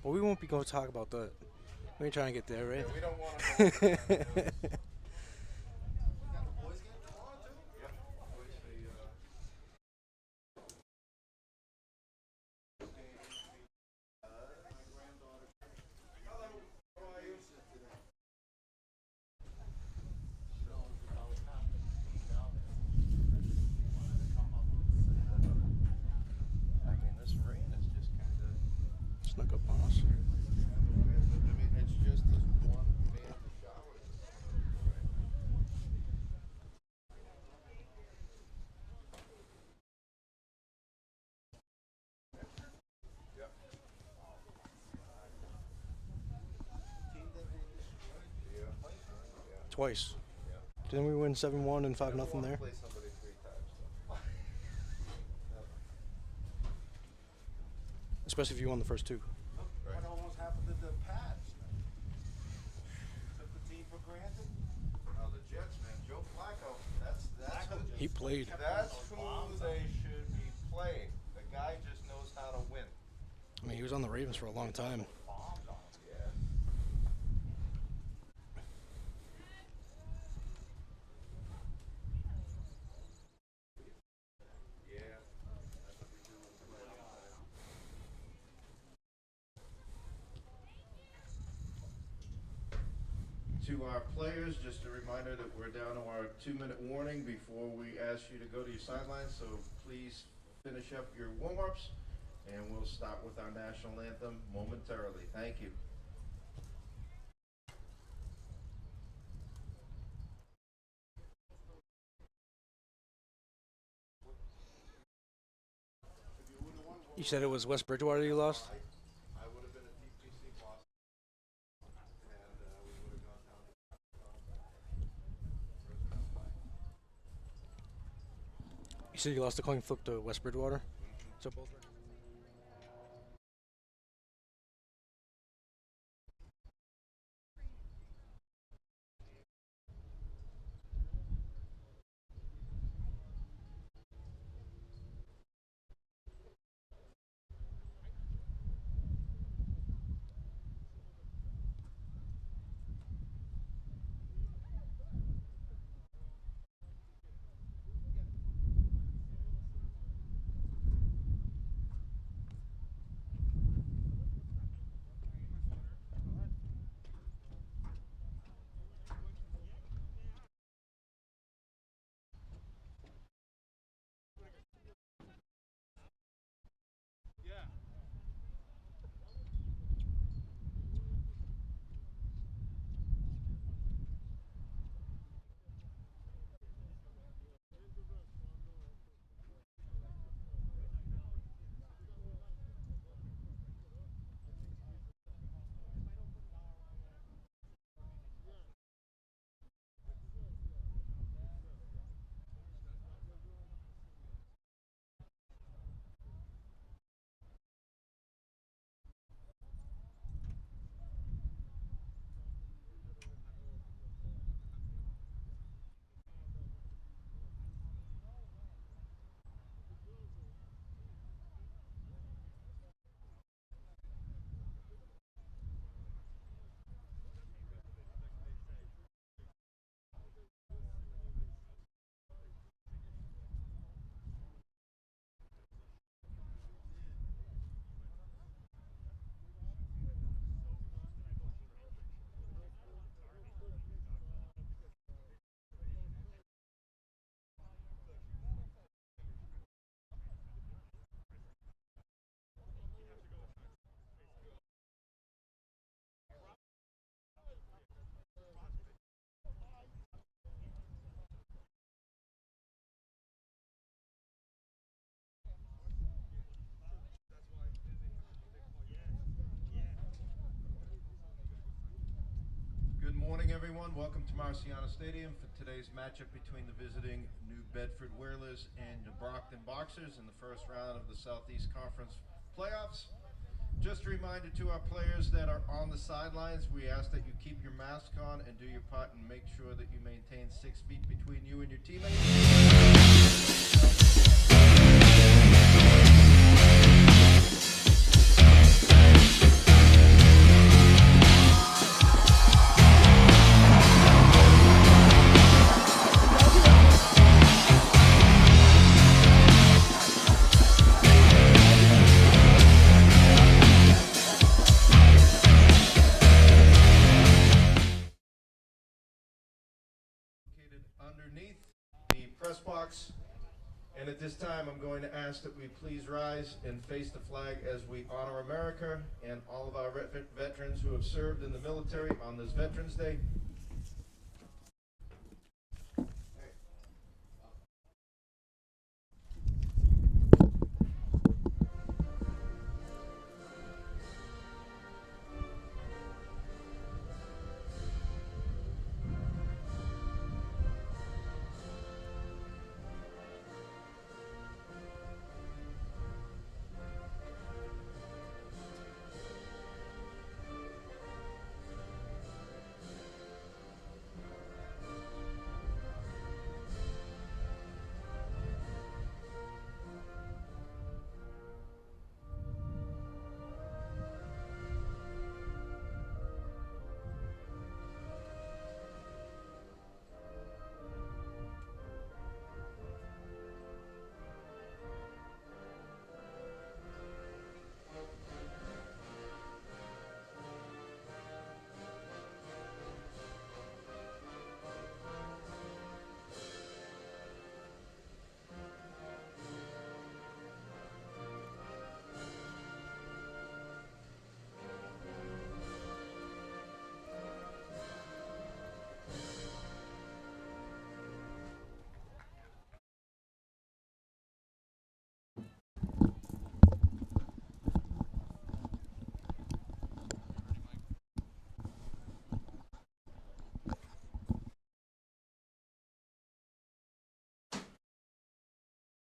Well, we won't be going to talk about that. We ain't trying to get there, right? Yeah, we don't want to. This rain is just kind of. Snuck up on us. I mean, it's just this one man to shower. Twice. Didn't we win 7-1 and 5-0 there? Play somebody 3 times. Especially if you won the first 2. Right. What almost happened to the Pats? Took the team for granted. Now the Jets, man, Joe Flacco. That's who, He played. that's who they should be playing. The guy just knows how to win. I mean, he was on the Ravens for a long time. Yeah. Yeah. To our players, just a reminder that we're down to our 2-minute warning before we ask you to go to your sidelines, so please finish up your warm-ups, and we'll start with our national anthem momentarily. Thank you. You said it was West Bridgewater you lost? I would have been a TPC boss, and we would have gone down to You said you lost the coin flip to West Bridgewater? So both. Good morning, everyone. Welcome to Marciano Stadium for today's matchup between the visiting New Bedford Whalers and the Brockton Boxers in the first round of the Southeast Conference playoffs. Just a reminder to our players that are on the sidelines, we ask that you keep your mask on and do your part and make sure that you maintain 6 feet between you and your teammates. underneath the press box. And at this time, I'm going to ask that we please rise and face the flag as we honor America and all of our veterans who have served in the military on this Veterans Day.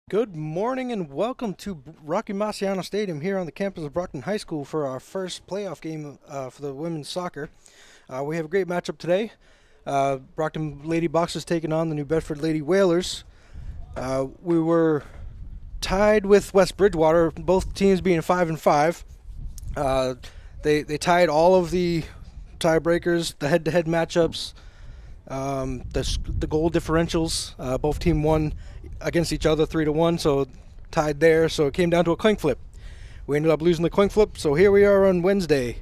Good morning and welcome to Rocky Marciano Stadium here on the campus of Brockton High School for our first playoff game for the women's soccer. We have a great matchup today. Brockton Lady Boxers taking on the New Bedford Lady Whalers. We were tied with West Bridgewater, both teams being 5-5. They tied all of the tiebreakers, the head-to-head matchups, the goal differentials. Both teams won against each other 3-1, so tied there. So it came down to a coin flip. We ended up losing the coin flip, so here we are on Wednesday.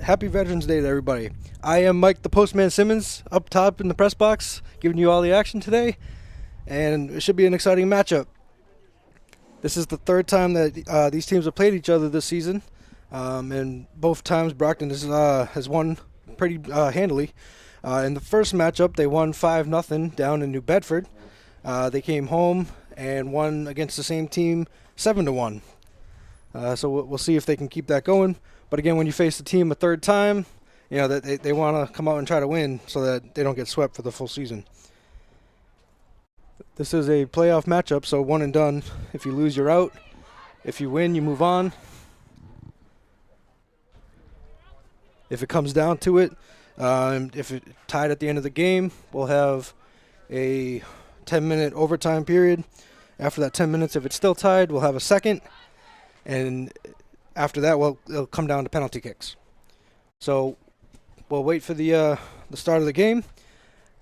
Happy Veterans Day to everybody. I am Mike the Postman Simmons up top in the press box, giving you all the action today, and it should be an exciting matchup. This is the third time that these teams have played each other this season, and both times Brockton has won pretty handily. In the first matchup, they won 5-0 down in New Bedford. They came home and won against the same team 7-1. So we'll see if they can keep that going. But again, when you face the team a third time, you know that they want to come out and try to win so that they don't get swept for the full season. This is a playoff matchup, so one and done. If you lose, you're out. If you win, you move on. If it comes down to it, if it's tied at the end of the game, we'll have a 10-minute overtime period. After that 10 minutes, if it's still tied, we'll have a second. And after that, it'll come down to penalty kicks. So we'll wait for the start of the game.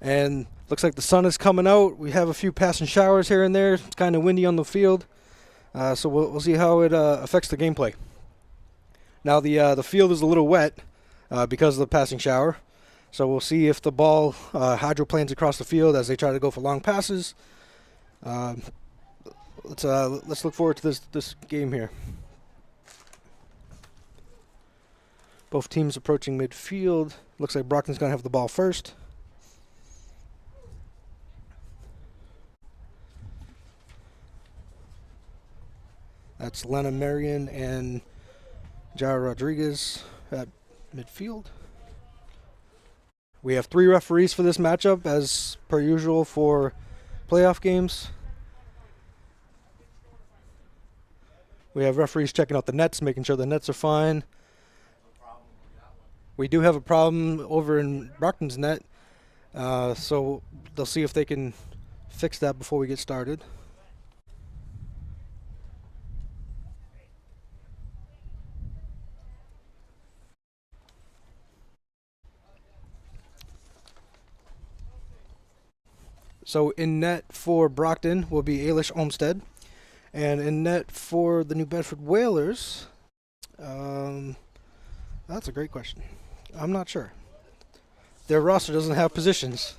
And looks like the sun is coming out. We have a few passing showers here and there. It's kind of windy on the field. So we'll see how it affects the gameplay. Now the field is a little wet because of the passing shower. So we'll see if the ball hydroplanes across the field as they try to go for long passes. Let's look forward to this game here. Both teams approaching midfield. Looks like Brockton's going to have the ball first. That's Lena Marion and Jara Rodriguez at midfield. We have 3 referees for this matchup, as per usual for playoff games. We have referees checking out the nets, making sure the nets are fine. We do have a problem over in Brockton's net, so they'll see if they can fix that before we get started. So in net for Brockton will be Ailish Olmsted. And in net for the New Bedford Whalers, that's a great question. I'm not sure. Their roster doesn't have positions.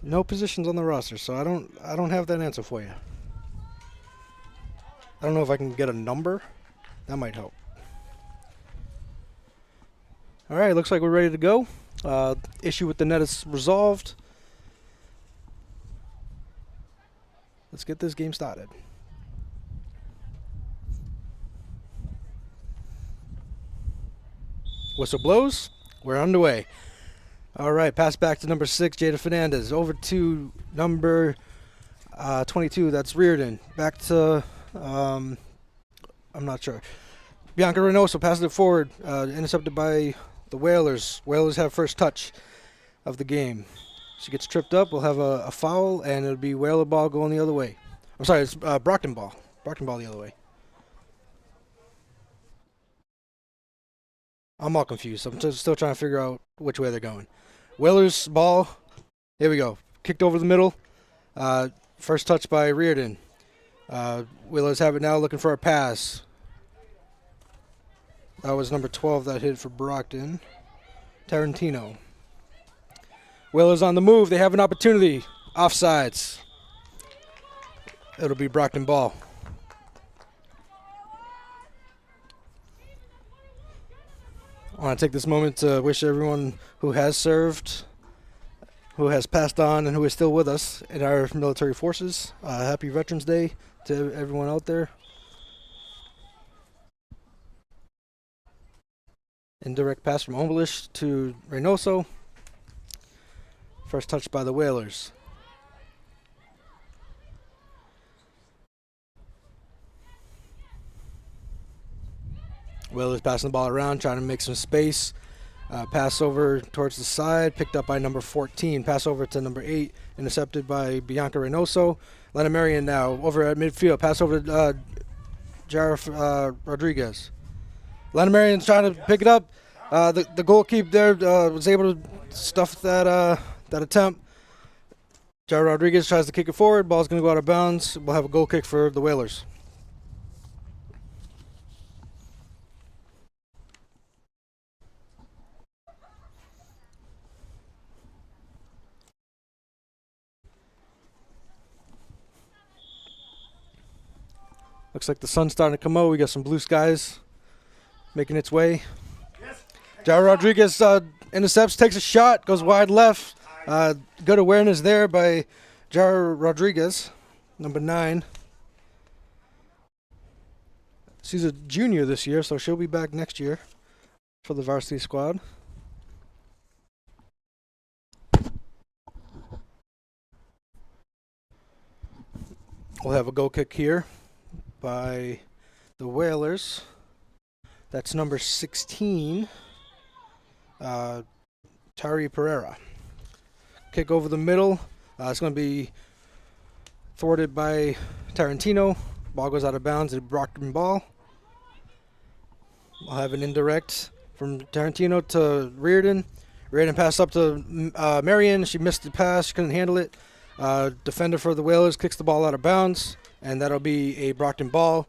No positions on the roster, so I don't have that answer for you. I don't know if I can get a number. That might help. All right, looks like we're ready to go. Issue with the net is resolved. Let's get this game started. Whistle blows. We're underway. All right, pass back to number 6, Jada Fernandez. Over to number 22, that's Reardon. Back to, I'm not sure. Bianca Reynoso passes it forward, intercepted by the Whalers. Whalers have first touch of the game. She gets tripped up. We'll have a foul, and it'll be Whaler ball going the other way. I'm sorry, it's Brockton ball. Brockton ball the other way. I'm all confused. I'm still trying to figure out which way they're going. Whalers ball. Here we go. Kicked over the middle. First touch by Reardon. Whalers have it now, looking for a pass. That was number 12 that hit for Brockton. Tarantino. Whalers on the move. They have an opportunity. Offsides. It'll be Brockton ball. I want to take this moment to wish everyone who has served, who has passed on, and who is still with us in our military forces. Happy Veterans Day to everyone out there. Indirect pass from Ombelish to Reynoso. First touch by the Whalers. Whalers passing the ball around, trying to make some space. Pass over towards the side, picked up by number 14. Pass over to number 8, intercepted by Bianca Reynoso. Lena Marion now over at midfield. Pass over to Jara Rodriguez. Lena Marion's trying to pick it up. The goalkeeper there was able to stuff that attempt. Jara Rodriguez tries to kick it forward. Ball's going to go out of bounds. We'll have a goal kick for the Whalers. Looks like the sun's starting to come out. We got some blue skies making its way. Jara Rodriguez intercepts, takes a shot, goes wide left. Good awareness there by Jara Rodriguez, number 9. She's a junior this year, so she'll be back next year for the varsity squad. We'll have a goal kick here by the Whalers. That's number 16, Tari Pereira. Kick over the middle. It's going to be thwarted by Tarantino. Ball goes out of bounds. It's a Brockton ball. I'll have an indirect from Tarantino to Reardon. Reardon passed up to Marion. She missed the pass. She couldn't handle it. Defender for the Whalers kicks the ball out of bounds, and that'll be a Brockton ball.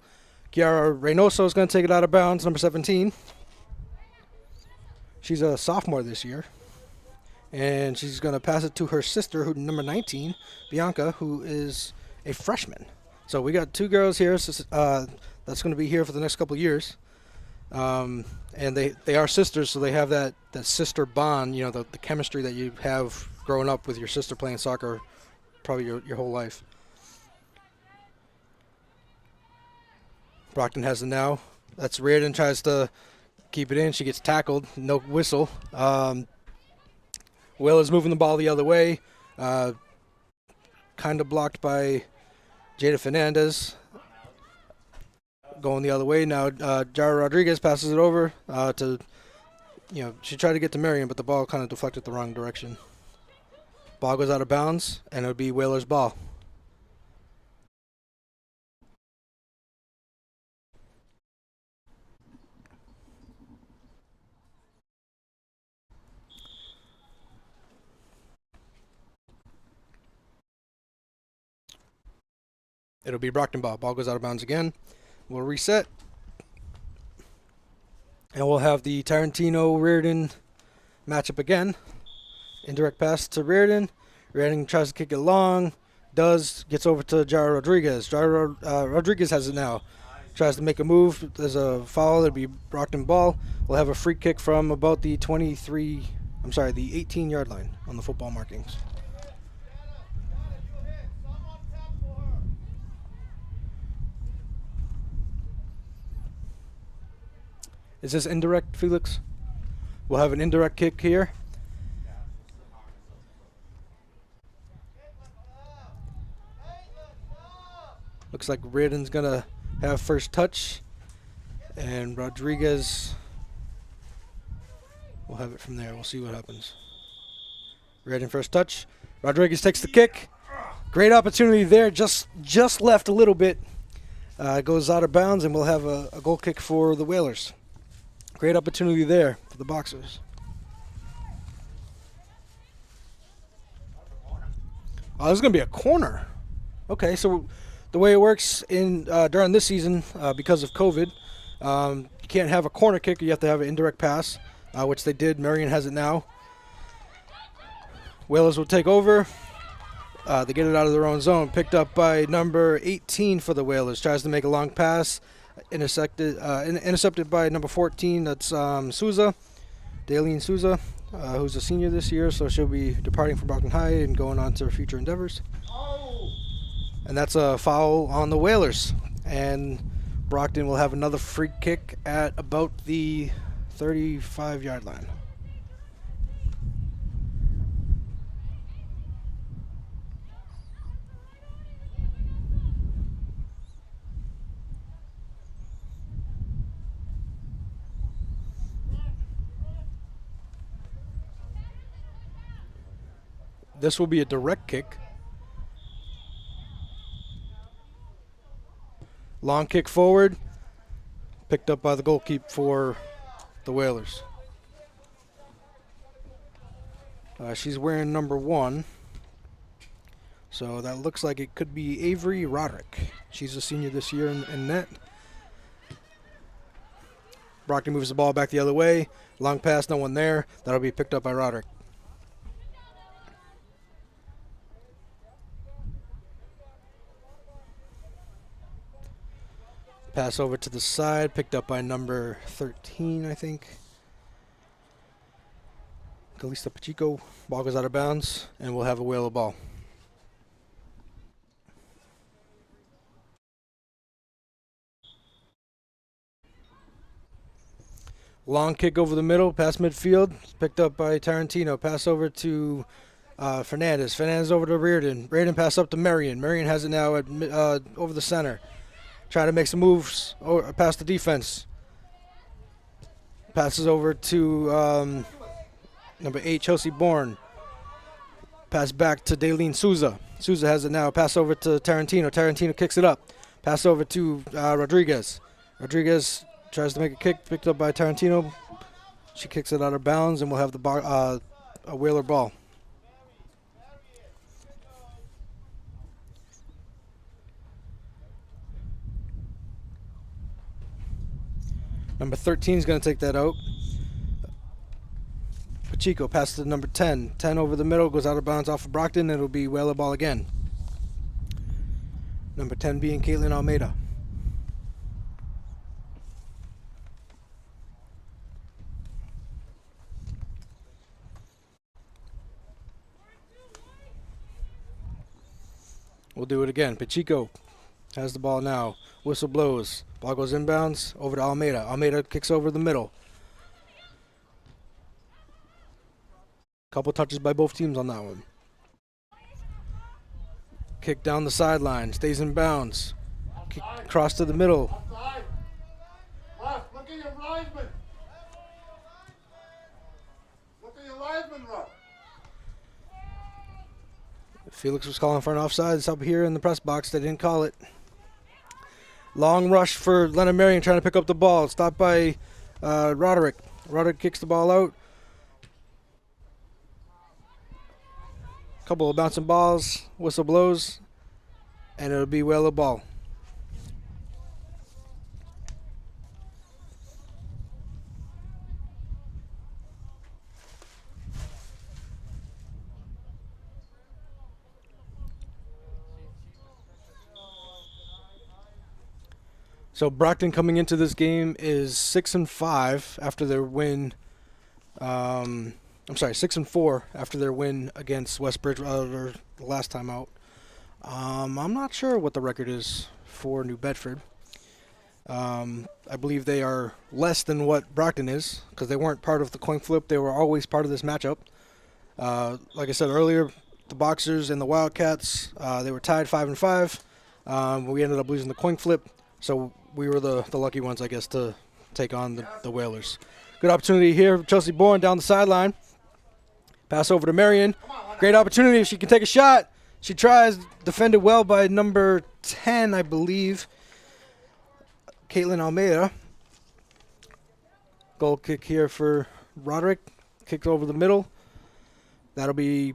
Kiara Reynoso is going to take it out of bounds, number 17. She's a sophomore this year, and she's going to pass it to her sister, who number 19, Bianca, who is a freshman. So we got 2 girls here that's going to be here for the next couple of years. And they are sisters, so they have that sister bond, you know, the chemistry that you have growing up with your sister playing soccer probably your whole life. Brockton has it now. That's Reardon, tries to keep it in. She gets tackled. No whistle. Will is moving the ball the other way. Kind of blocked by Jada Fernandez. Going the other way now. Jara Rodriguez passes it over to, she tried to get to Marion, but the ball kind of deflected the wrong direction. Ball goes out of bounds, and it'll be Whalers' ball. It'll be Brockton ball. Ball goes out of bounds again. We'll reset. And we'll have the Tarantino-Reardon matchup again. Indirect pass to Reardon. Redding tries to kick it long. Gets over to Jairo Rodriguez. Rodriguez has it now. Tries to make a move. There's a foul. It'll be Brockton ball. We'll have a free kick from about the the 18-yard line on the football markings. Is this indirect, Felix? We'll have an indirect kick here. Looks like Reardon's gonna have first touch, and Rodriguez will have it from there. We'll see what happens. Reardon first touch. Rodriguez takes the kick. Great opportunity there. Just left a little bit. Goes out of bounds, and we'll have a goal kick for the Whalers. Great opportunity there for the Boxers. Oh, this is going to be a corner. Okay, so the way it works in during this season, because of COVID, you can't have a corner kick. You have to have an indirect pass, which they did. Marion has it now. Whalers will take over. They get it out of their own zone. Picked up by number 18 for the Whalers. Tries to make a long pass. Intercepted by number 14. That's Souza, Daleen Souza, who's a senior this year. So she'll be departing from Brockton High and going on to her future endeavors. And that's a foul on the Whalers. And Brockton will have another free kick at about the 35-yard line. This will be a direct kick. Long kick forward. Picked up by the goalkeeper for the Whalers. She's wearing number 1. So that looks like it could be Avery Roderick. She's a senior this year in net. Brockton moves the ball back the other way. Long pass, no one there. That'll be picked up by Roderick. Pass over to the side, picked up by number 13, I think. Calista Pacheco. Ball goes out of bounds, and we'll have a Whaler ball. Long kick over the middle, past midfield, picked up by Tarantino. Pass over to Fernandez. Fernandez over to Reardon. Reardon pass up to Marion. Marion has it now at over the center. Trying to make some moves past the defense. Passes over to number 8, Chelsea Bourne. Pass back to Daleen Souza. Souza has it now. Pass over to Tarantino. Tarantino kicks it up. Pass over to Rodriguez. Rodriguez tries to make a kick. Picked up by Tarantino. She kicks it out of bounds, and we'll have a Whaler ball. Number 13 is going to take that out. Pacheco passes to number 10. 10 over the middle, goes out of bounds off of Brockton, and it'll be Whaler ball again. Number 10 being Caitlin Almeida. We'll do it again. Pacheco has the ball now. Whistle blows. Ball goes inbounds over to Almeida. Almeida kicks over the middle. Couple touches by both teams on that one. Kick down the sideline. Stays in bounds. Kick across to the middle. Left, look at your linesman. Look at your linesman, Ruff. Felix was calling for an offside. It's up here in the press box. They didn't call it. Long rush for Leonard Marion trying to pick up the ball. Stopped by Roderick. Roderick kicks the ball out. Couple of bouncing balls. Whistle blows. And it'll be Whaler ball. So Brockton coming into this game is 6-5 after their win. I'm sorry, 6-4 after their win against West Bridgewater the last time out. I'm not sure what the record is for New Bedford. I believe they are less than what Brockton is because they weren't part of the coin flip. They were always part of this matchup. Like I said earlier, the Boxers and the Wildcats, they were tied 5-5. We ended up losing the coin flip, so we were the lucky ones, I guess, to take on the Whalers. Good opportunity here. Chelsea Bourne down the sideline. Pass over to Marion. Great opportunity if she can take a shot. She tries, defended well by number 10, I believe, Caitlin Almeida. Goal kick here for Roderick. Kicks over the middle. That'll be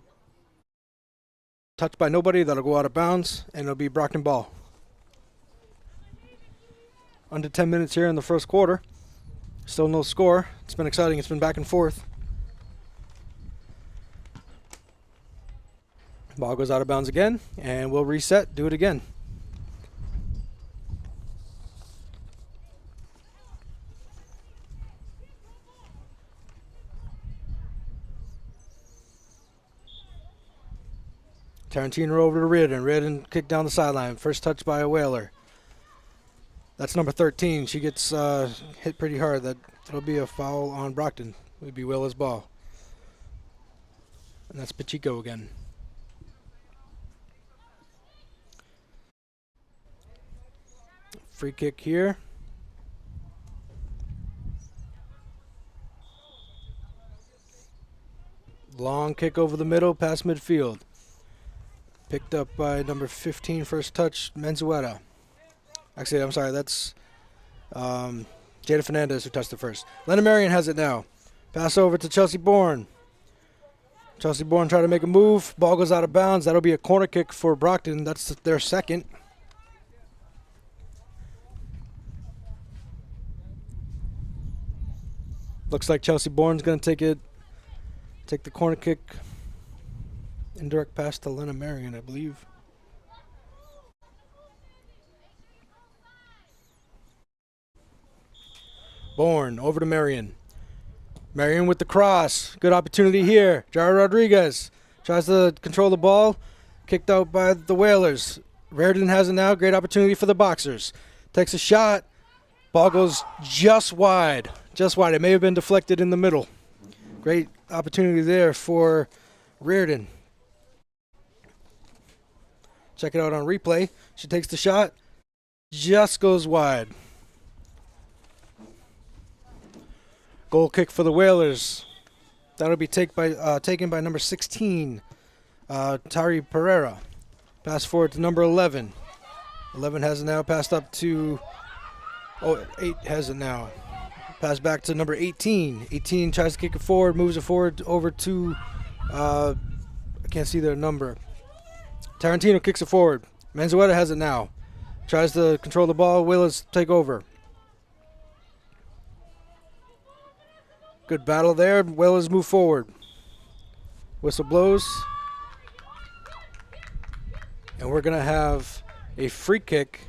touched by nobody. That'll go out of bounds, and it'll be Brockton ball. Under 10 minutes here in the first quarter. Still no score. It's been exciting. It's been back and forth. Ball goes out of bounds again, and we'll reset, do it again. Tarantino over to Reardon. Reardon kicked down the sideline. First touch by a Whaler. That's number 13. She gets hit pretty hard. That'll be a foul on Brockton. It would be Whaler's ball. And that's Pacheco again. Free kick here. Long kick over the middle, past midfield. Picked up by number 15, first touch, Menzueta. Actually, I'm sorry, that's Jada Fernandez who touched it first. Lena Marion has it now. Pass over to Chelsea Bourne. Chelsea Bourne trying to make a move. Ball goes out of bounds. That'll be a corner kick for Brockton. That's their second. Looks like Chelsea Bourne's going to take the corner kick. Indirect pass to Lena Marion, I believe. Bourne over to Marion. Marion with the cross. Good opportunity here. Jara Rodriguez tries to control the ball. Kicked out by the Whalers. Reardon has it now. Great opportunity for the Boxers. Takes a shot. Ball goes just wide. Just wide. It may have been deflected in the middle. Great opportunity there for Reardon. Check it out on replay. She takes the shot. Just goes wide. Goal kick for the Whalers. That'll be taken by number 16, Tari Pereira. Pass forward to number 11. 11 has it now. Passed up to... 8 has it now. Pass back to number 18. 18 tries to kick it forward, moves it forward over to, I can't see their number. Tarantino kicks it forward. Menzueta has it now. Tries to control the ball. Willis take over. Good battle there. Willis move forward. Whistle blows. And we're going to have a free kick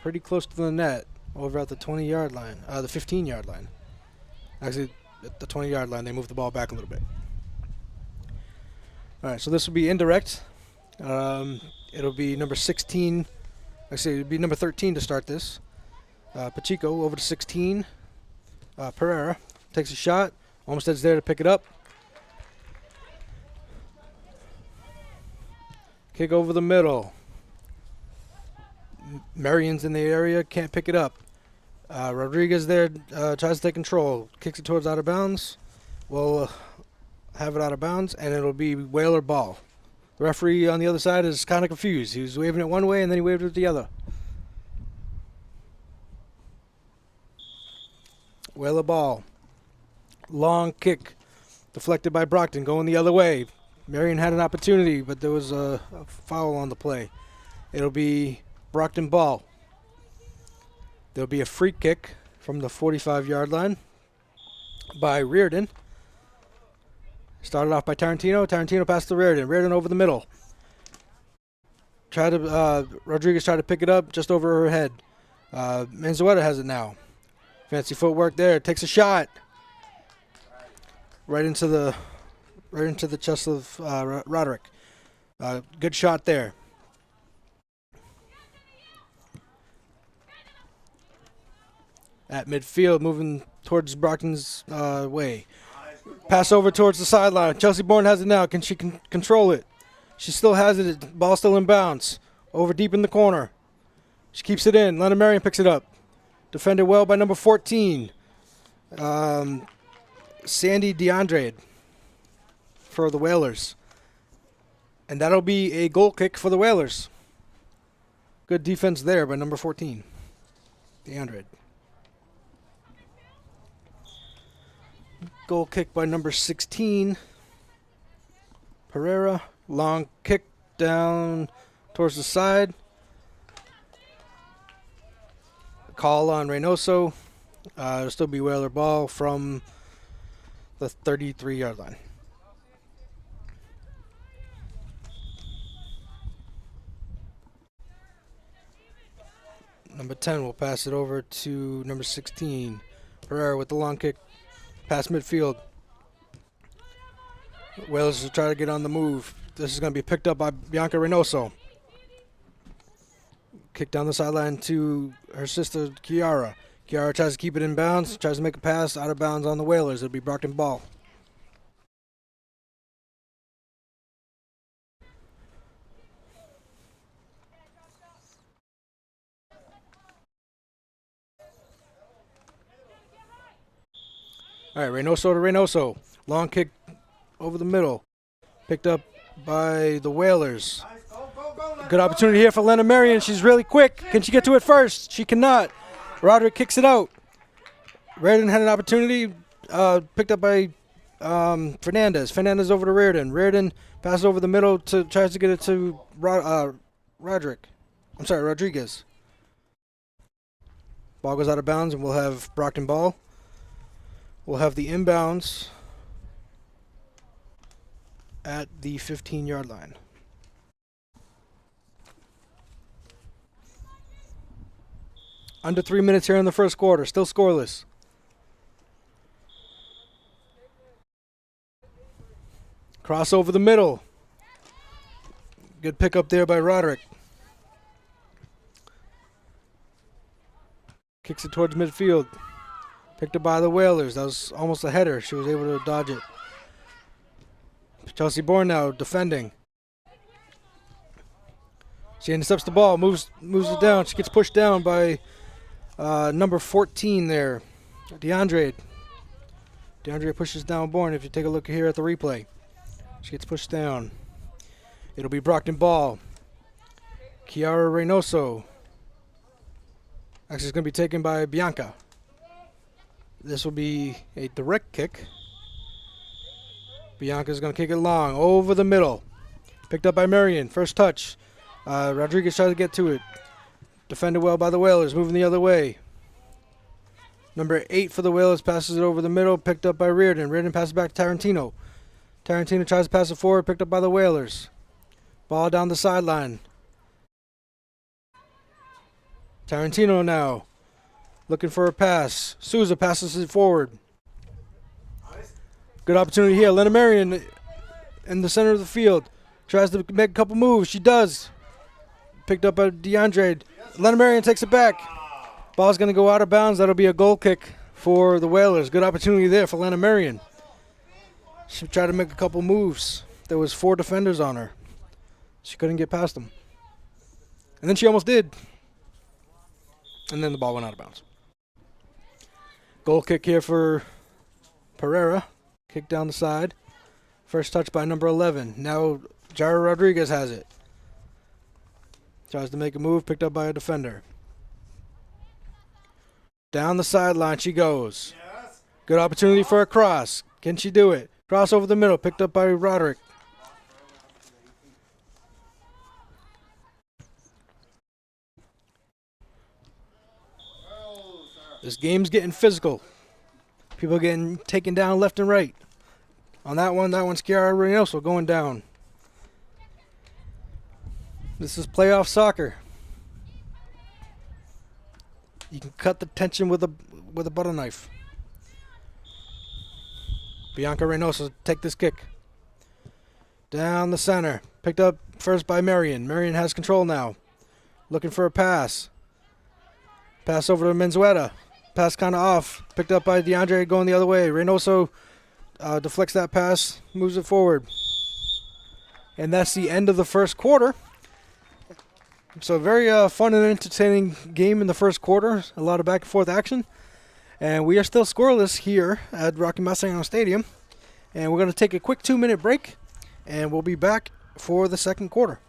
pretty close to the net. Over at the 20-yard line, the 15-yard line. Actually, at the 20-yard line, they moved the ball back a little bit. All right, so this will be indirect. It'll be number 16. Actually, it'll be number 13 to start this. Pacheco over to 16. Pereira takes a shot. Olmsted's there to pick it up. Kick over the middle. Marion's in the area, can't pick it up. Rodriguez there tries to take control, kicks it towards out of bounds. We'll have it out of bounds, and it'll be Whaler ball. The referee on the other side is kind of confused. He was waving it one way, and then he waved it the other. Whaler ball. Long kick, deflected by Brockton, going the other way. Marion had an opportunity, but there was a foul on the play. It'll be Brockton ball. There'll be a free kick from the 45-yard line by Reardon. Started off by Tarantino. Tarantino passed to Reardon. Reardon over the middle. Rodriguez tried to pick it up just over her head. Manzueta has it now. Fancy footwork there. Takes a shot. Right into the chest of Roderick. Good shot there. At midfield, moving towards Brockton's way. Pass over towards the sideline. Chelsea Bourne has it now. Can she control it? She still has it. Ball still in bounds. Over deep in the corner. She keeps it in. Lena Marion picks it up. Defended well by number 14. Sandy DeAndre for the Whalers. And that'll be a goal kick for the Whalers. Good defense there by number 14. DeAndre. Goal kick by number 16. Pereira. Long kick down towards the side. Call on Reynoso. It'll still be Whaler ball from the 33-yard line. Number 10 will pass it over to number 16. Pereira with the long kick past midfield. Whalers will try to get on the move. This is going to be picked up by Bianca Reynoso. Kick down the sideline to her sister, Kiara. Kiara tries to keep it in bounds, tries to make a pass out of bounds on the Whalers. It'll be Brockton ball. All right, Reynoso to Reynoso. Long kick over the middle. Picked up by the Whalers. Good opportunity here for Lena Marion. She's really quick. Can she get to it first? She cannot. Roderick kicks it out. Reardon had an opportunity. Picked up by Fernandez. Fernandez over to Reardon. Reardon passes over the middle tries to get it to Rodriguez. Ball goes out of bounds, and we'll have Brockton ball. We'll have the inbounds at the 15-yard line. Under 3 minutes here in the first quarter. Still scoreless. Cross over the middle. Good pickup there by Roderick. Kicks it towards midfield. Picked up by the Whalers. That was almost a header. She was able to dodge it. Chelsea Bourne now defending. She intercepts the ball, moves it down. She gets pushed down by number 14 there, DeAndre. DeAndre pushes down Bourne. If you take a look here at the replay, she gets pushed down. It'll be Brockton ball. Kiara Reynoso. Actually, it's going to be taken by Bianca. This will be a direct kick. Bianca's going to kick it long over the middle. Picked up by Marion. First touch. Rodriguez tries to get to it. Defended well by the Whalers. Moving the other way. Number 8 for the Whalers passes it over the middle. Picked up by Reardon. Reardon passes back to Tarantino. Tarantino tries to pass it forward. Picked up by the Whalers. Ball down the sideline. Tarantino now. Looking for a pass. Souza passes it forward. Good opportunity here. Lena Marion in the center of the field. Tries to make a couple moves. She does. Picked up by DeAndre. Lena Marion takes it back. Ball's going to go out of bounds. That'll be a goal kick for the Whalers. Good opportunity there for Lena Marion. She tried to make a couple moves. There was 4 defenders on her. She couldn't get past them. And then she almost did. And then the ball went out of bounds. Goal kick here for Pereira. Kick down the side. First touch by number 11. Now Jara Rodriguez has it. Tries to make a move. Picked up by a defender. Down the sideline she goes. Good opportunity for a cross. Can she do it? Cross over the middle. Picked up by Roderick. This game's getting physical. People getting taken down left and right. On that one's Kiara Reynoso going down. This is playoff soccer. You can cut the tension with a butter knife. Bianca Reynoso take this kick. Down the center. Picked up first by Marion. Marion has control now. Looking for a pass. Pass over to Menzueta. Pass kind of off. Picked up by DeAndre going the other way. Reynoso deflects that pass. Moves it forward. And that's the end of the first quarter. So very fun and entertaining game in the first quarter. A lot of back and forth action. And we are still scoreless here at Rocky Massillon Stadium. And we're going to take a quick 2-minute break. And we'll be back for the second quarter.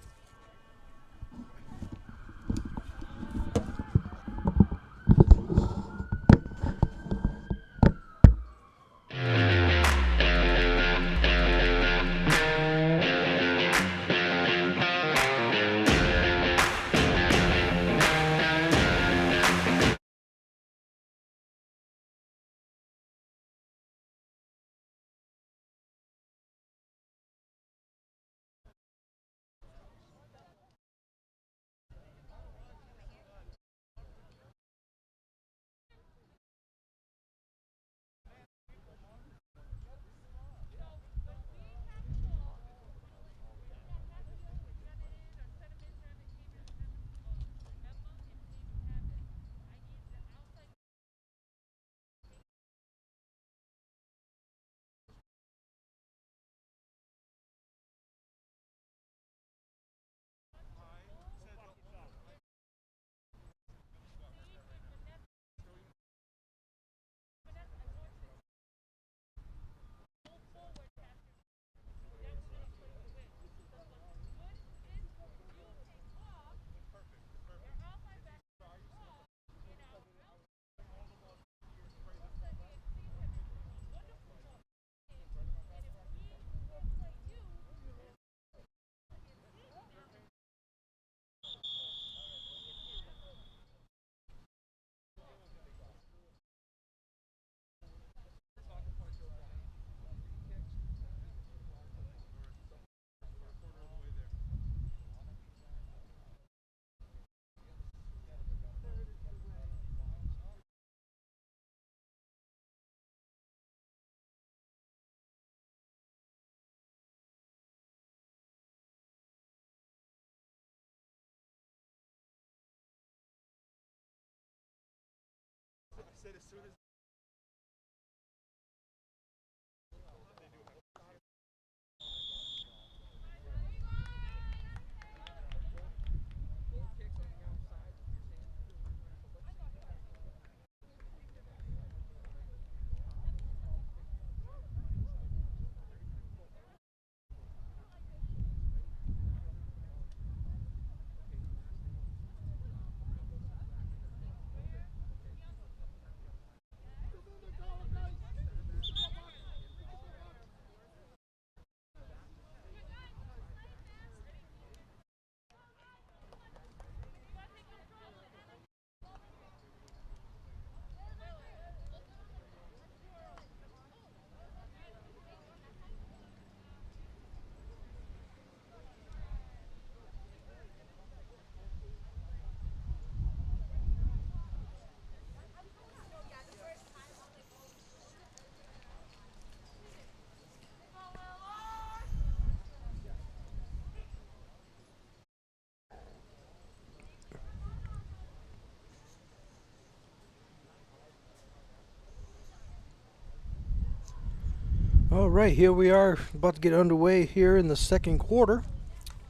All right, here we are about to get underway here in the second quarter.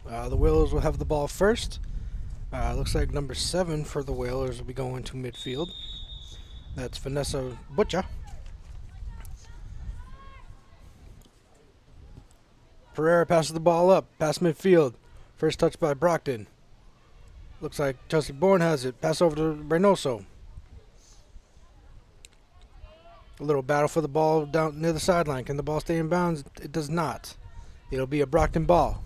The Whalers will have the ball first. Looks like number 7 for the Whalers will be going to midfield. That's Vanessa Butcher. Pereira passes the ball up, past midfield. First touch by Brockton. Looks like Chelsea Bourne has it. Pass over to Reynoso. A little battle for the ball down near the sideline. Can the ball stay in bounds? It does not. It'll be a Brockton ball.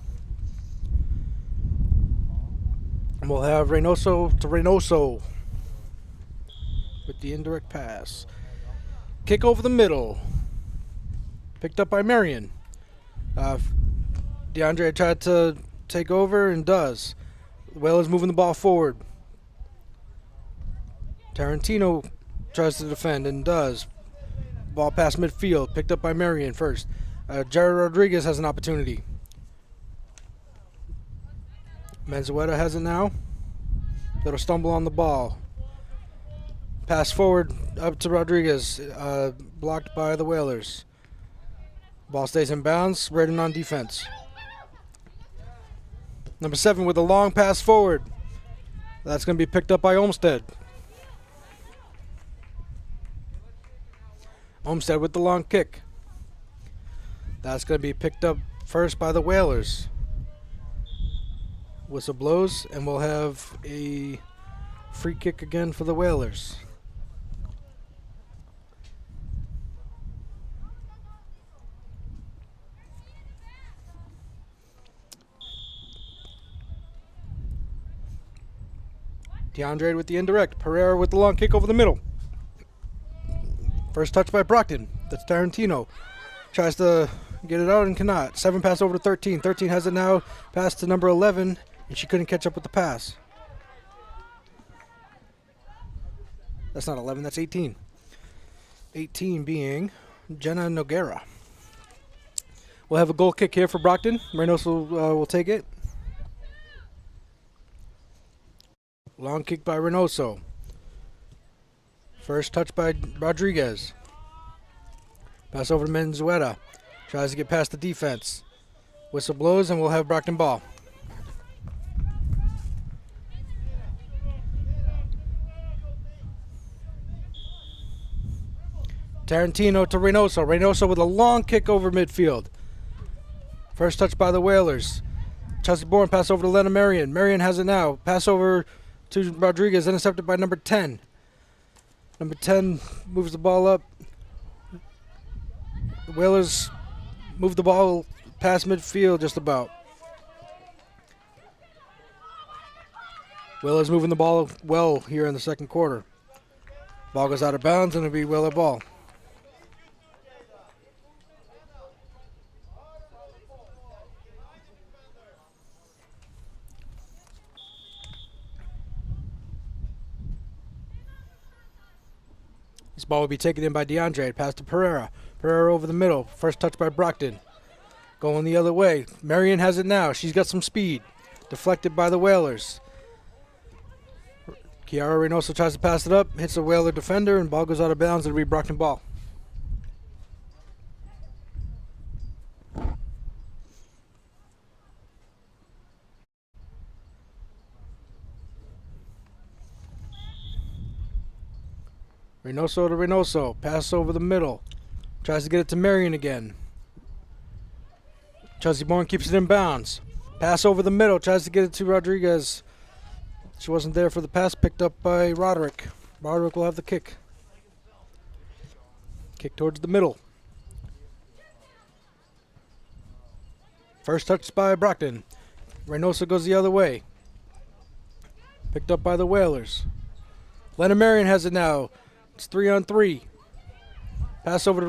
And we'll have Reynoso to Reynoso with the indirect pass. Kick over the middle. Picked up by Marion. DeAndre tried to take over and does. Whalers moving the ball forward. Tarantino tries to defend and does. Ball past midfield, picked up by Marion first. Jared Rodriguez has an opportunity. Menzueta has it now. Little stumble on the ball. Pass forward up to Rodriguez, blocked by the Whalers. Ball stays in bounds, Reardon on defense. Number 7 with a long pass forward. That's going to be picked up by Olmsted. Olmsted with the long kick. That's going to be picked up first by the Whalers. Whistle blows, and we'll have a free kick again for the Whalers. DeAndre with the indirect. Pereira with the long kick over the middle. First touch by Brockton. That's Tarantino. Tries to get it out and cannot. 7 pass over to 13. 13 has it now. Pass to number 11, and she couldn't catch up with the pass. That's not 11, that's 18. 18 being Jenna Noguera. We'll have a goal kick here for Brockton. Reynoso will take it. Long kick by Reynoso. First touch by Rodriguez. Pass over to Menzueta. Tries to get past the defense. Whistle blows, and we'll have Brockton ball. Tarantino to Reynoso. Reynoso with a long kick over midfield. First touch by the Whalers. Chelsea Bourne pass over to Lena Marion. Marion has it now. Pass over to Rodriguez, intercepted by number 10. Number 10 moves the ball up. The Whalers move the ball past midfield just about. Whalers moving the ball well here in the second quarter. Ball goes out of bounds, and it'll be Whaler ball. This ball will be taken in by DeAndre. Pass to Pereira. Pereira over the middle. First touch by Brockton. Going the other way. Marion has it now. She's got some speed. Deflected by the Whalers. Kiara Reynoso tries to pass it up. Hits a Whaler defender, and ball goes out of bounds. It'll be Brockton ball. Reynoso to Reynoso. Pass over the middle. Tries to get it to Marion again. Chelsea Bourne keeps it in bounds. Pass over the middle. Tries to get it to Rodriguez. She wasn't there for the pass. Picked up by Roderick. Roderick will have the kick. Kick towards the middle. First touch by Brockton. Reynoso goes the other way. Picked up by the Whalers. Lena Marion has it now. It's 3-on-3. Pass over to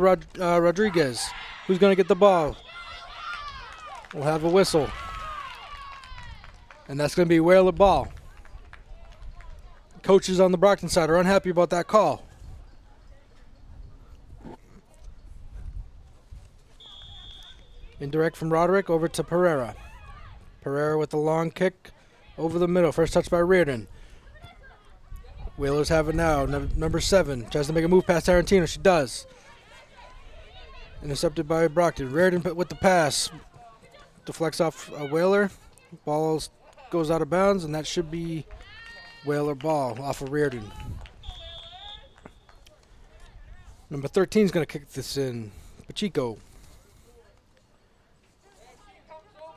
Rodriguez. Who's going to get the ball? We'll have a whistle. And that's going to be Whaler ball. Coaches on the Brockton side are unhappy about that call. Indirect from Roderick over to Pereira. Pereira with the long kick over the middle. First touch by Reardon. Whalers have it now. Number 7 tries to make a move past Tarantino. She does. Intercepted by Brockton. Reardon with the pass. Deflects off a Whaler. Ball goes out of bounds, and that should be Whaler ball off of Reardon. Number 13 is going to kick this in. Pacheco.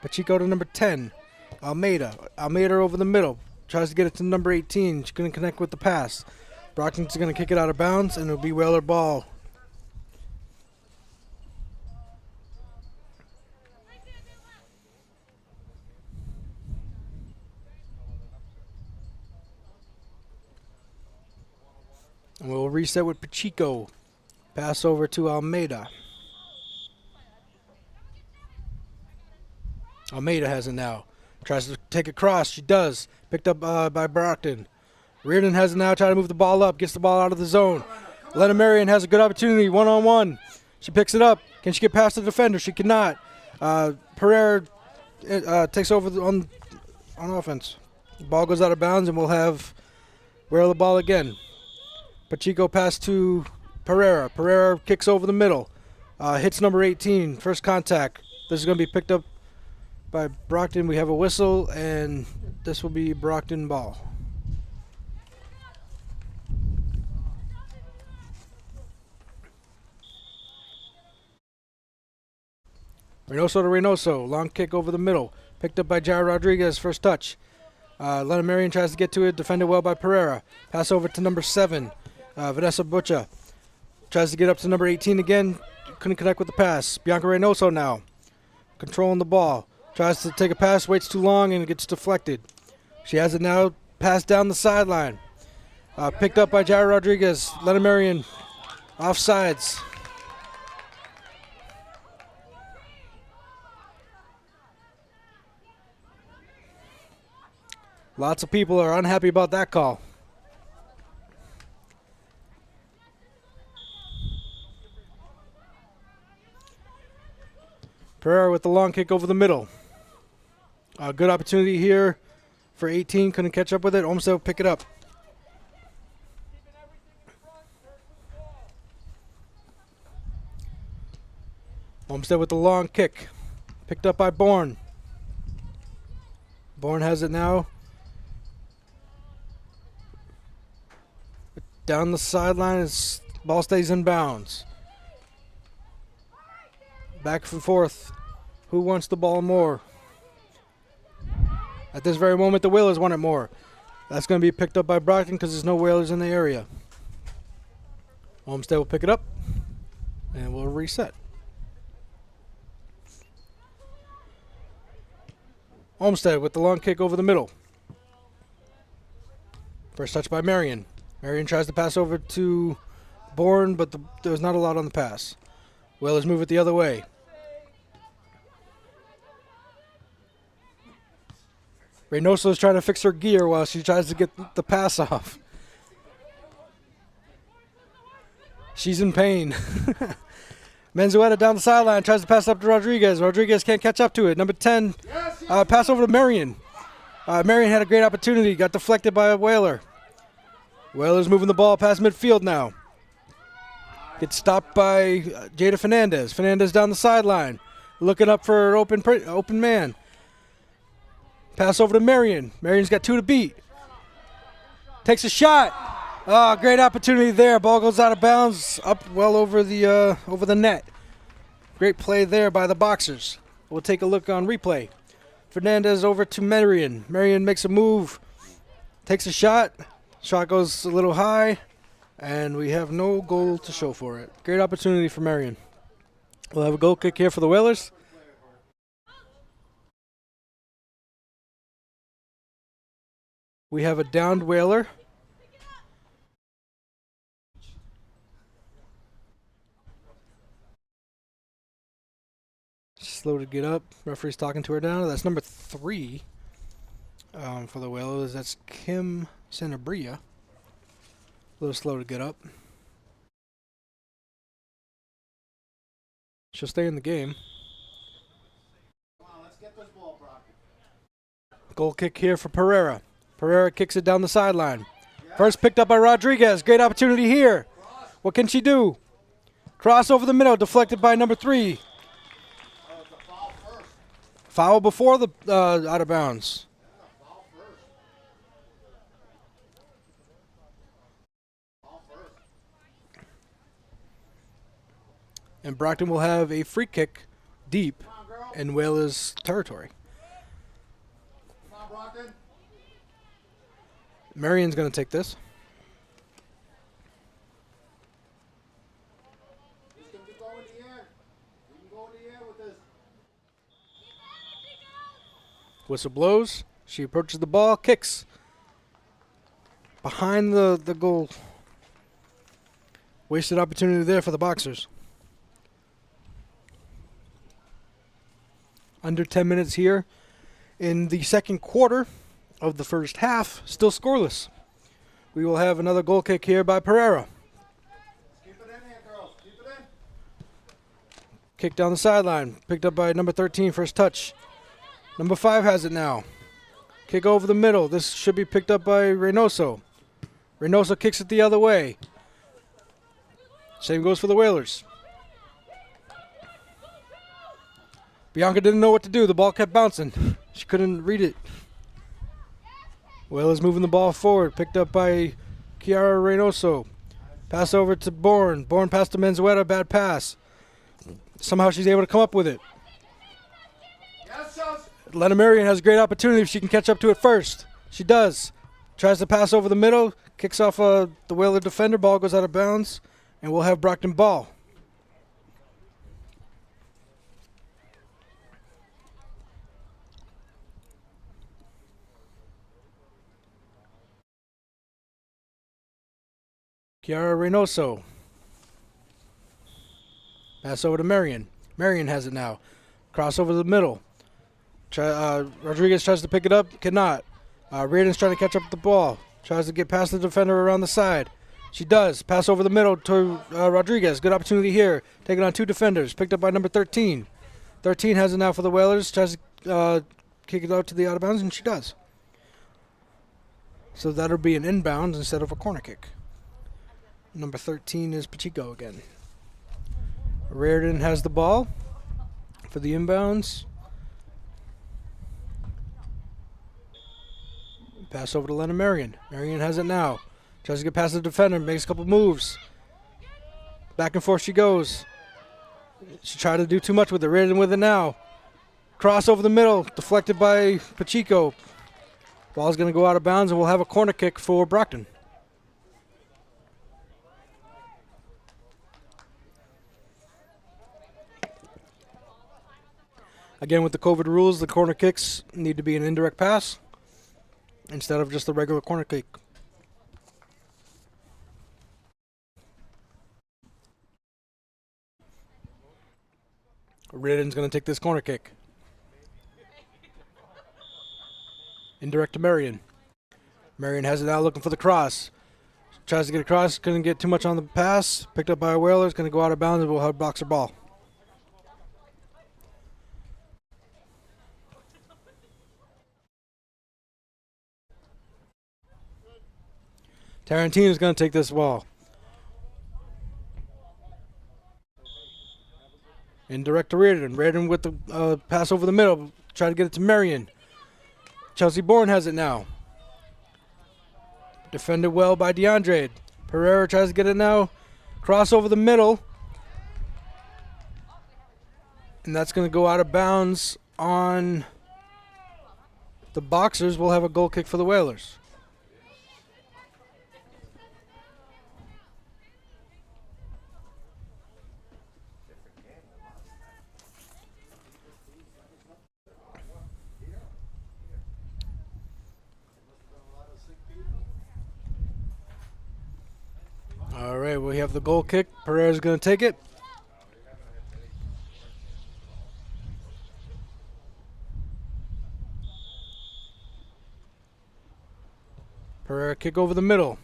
Pacheco to number 10. Almeida. Almeida over the middle. Tries to get it to number 18. She couldn't connect with the pass. Brockton's going to kick it out of bounds, and it'll be Whaler ball. And we'll reset with Pacheco. Pass over to Almeida. Almeida has it now. Tries to take a cross. She does. Picked up by Brockton. Reardon has it now, trying to move the ball up, gets the ball out of the zone. Lena Marion has a good opportunity, one-on-one. She picks it up. Can she get past the defender? She cannot. Pereira takes over on offense. The ball goes out of bounds, and we'll have Where the ball again. Pacheco pass to Pereira. Pereira kicks over the middle. Hits number 18. First contact. This is going to be picked up by Brockton. We have a whistle, and this will be Brockton ball. Reynoso to Reynoso. Long kick over the middle. Picked up by Jared Rodriguez. First touch. Lena Marion tries to get to it. Defended well by Pereira. Pass over to number 7. Vanessa Butcha. Tries to get up to number 18 again. Couldn't connect with the pass. Bianca Reynoso now. Controlling the ball. Tries to take a pass. Waits too long and it gets deflected. She has it now. Passed down the sideline. Picked up by Jared Rodriguez. Lena Marion. Offsides. Lots of people are unhappy about that call. Pereira with the long kick over the middle. A good opportunity here for 18. Couldn't catch up with it. Olmsted will pick it up. Olmsted with the long kick. Picked up by Bourne. Bourne has it now. Down the sideline, ball stays in bounds. Back and forth. Who wants the ball more? At this very moment, the Whalers want it more. That's going to be picked up by Brockton because there's no Whalers in the area. Olmsted will pick it up, and we'll reset. Olmsted with the long kick over the middle. First touch by Marion. Marion tries to pass over to Bourne, but there's not a lot on the pass. Whalers move it the other way. Reynoso is trying to fix her gear while she tries to get the pass off. She's in pain. Manzueta down the sideline, tries to pass up to Rodriguez. Rodriguez can't catch up to it. Number 10, pass over to Marion. Marion had a great opportunity, got deflected by a Whaler. Whalers moving the ball past midfield now. Gets stopped by Jada Fernandez. Fernandez down the sideline, looking up for an open man. Pass over to Marion. Marion's got 2 to beat. Takes a shot. Great opportunity there. Ball goes out of bounds, up well over the net. Great play there by the Boxers. We'll take a look on replay. Fernandez over to Marion. Marion makes a move, takes a shot. Shot goes a little high, and we have no goal to show for it. Great opportunity for Marion. We'll have a goal kick here for the Whalers. We have a downed Whaler. Slow to get up. Referee's talking to her now. That's number 3 for the Whalers. That's Kim Sanabria. A little slow to get up. She'll stay in the game. Come on, let's get this ball, Brockton. Goal kick here for Pereira. Pereira kicks it down the sideline. First picked up by Rodriguez. Great opportunity here. What can she do? Cross over the middle, deflected by number 3. It's a foul first. Foul before the out of bounds. Foul first. Foul first. And Brockton will have a free kick deep Come on, girl. in Whalers territory. Come on, Brockton. Marion's going to take this. This can be going in the air. We can go in the air with this. Whistle blows. She approaches the ball, kicks. Behind the goal. Wasted opportunity there for the Boxers. Under 10 minutes here in the second quarter of the first half. Still scoreless. we will have another goal kick here by Pereira. Keep it in here, girls. Keep it in. Kick down the sideline. Picked up by number 13, first touch. Number 5 has it now. Kick over the middle. This should be picked up by Reynoso. Reynoso kicks it the other way. Same goes for the Whalers. Bianca didn't know what to do. The ball kept bouncing. She couldn't read it. Whalers moving the ball forward. Picked up by Kiara Reynoso. Pass over to Bourne. Bourne passed to Menzueta. Bad pass. Somehow she's able to come up with it. Yes, Sus. Lena Marion has a great opportunity if she can catch up to it first. She does. Tries to pass over the middle. Kicks off the Whaler defender. Ball goes out of bounds. And we'll have Brockton ball. Kiara Reynoso. Pass over to Marion. Marion has it now. Cross over the middle. Rodriguez tries to pick it up. Cannot. Reardon's trying to catch up with the ball. Tries to get past the defender around the side. She does. Pass over the middle to Rodriguez. Good opportunity here. Taking on 2 defenders. Picked up by number 13. 13 has it now for the Whalers. Tries to kick it out to the out of bounds, and she does. So that'll be an inbound instead of a corner kick. Number 13 is Pacheco again. Reardon has the ball for the inbounds. Pass over to Lena Marion. Marion has it now. Tries to get past the defender. Makes a couple moves. Back and forth she goes. She tried to do too much with it. Reardon with it now. Cross over the middle. Deflected by Pacheco. Ball's going to go out of bounds, and we'll have a corner kick for Brockton. Again, with the COVID rules, the corner kicks need to be an indirect pass instead of just a regular corner kick. Reardon's going to take this corner kick. Indirect to Marion. Marion has it now looking for the cross. Tries to get across, couldn't get too much on the pass. Picked up by a Whaler, going to go out of bounds, and we'll have boxer ball. Tarantino's going to take this ball. Indirect to Reardon. Reardon with the pass over the middle. Try to get it to Marion. Chelsea Bourne has it now. Defended well by DeAndre. Pereira tries to get it now. Cross over the middle. And that's going to go out of bounds on the Boxers. We'll have a goal kick for the Whalers. All right, we have the goal kick. Pereira's going to take it. Pereira kick over the middle.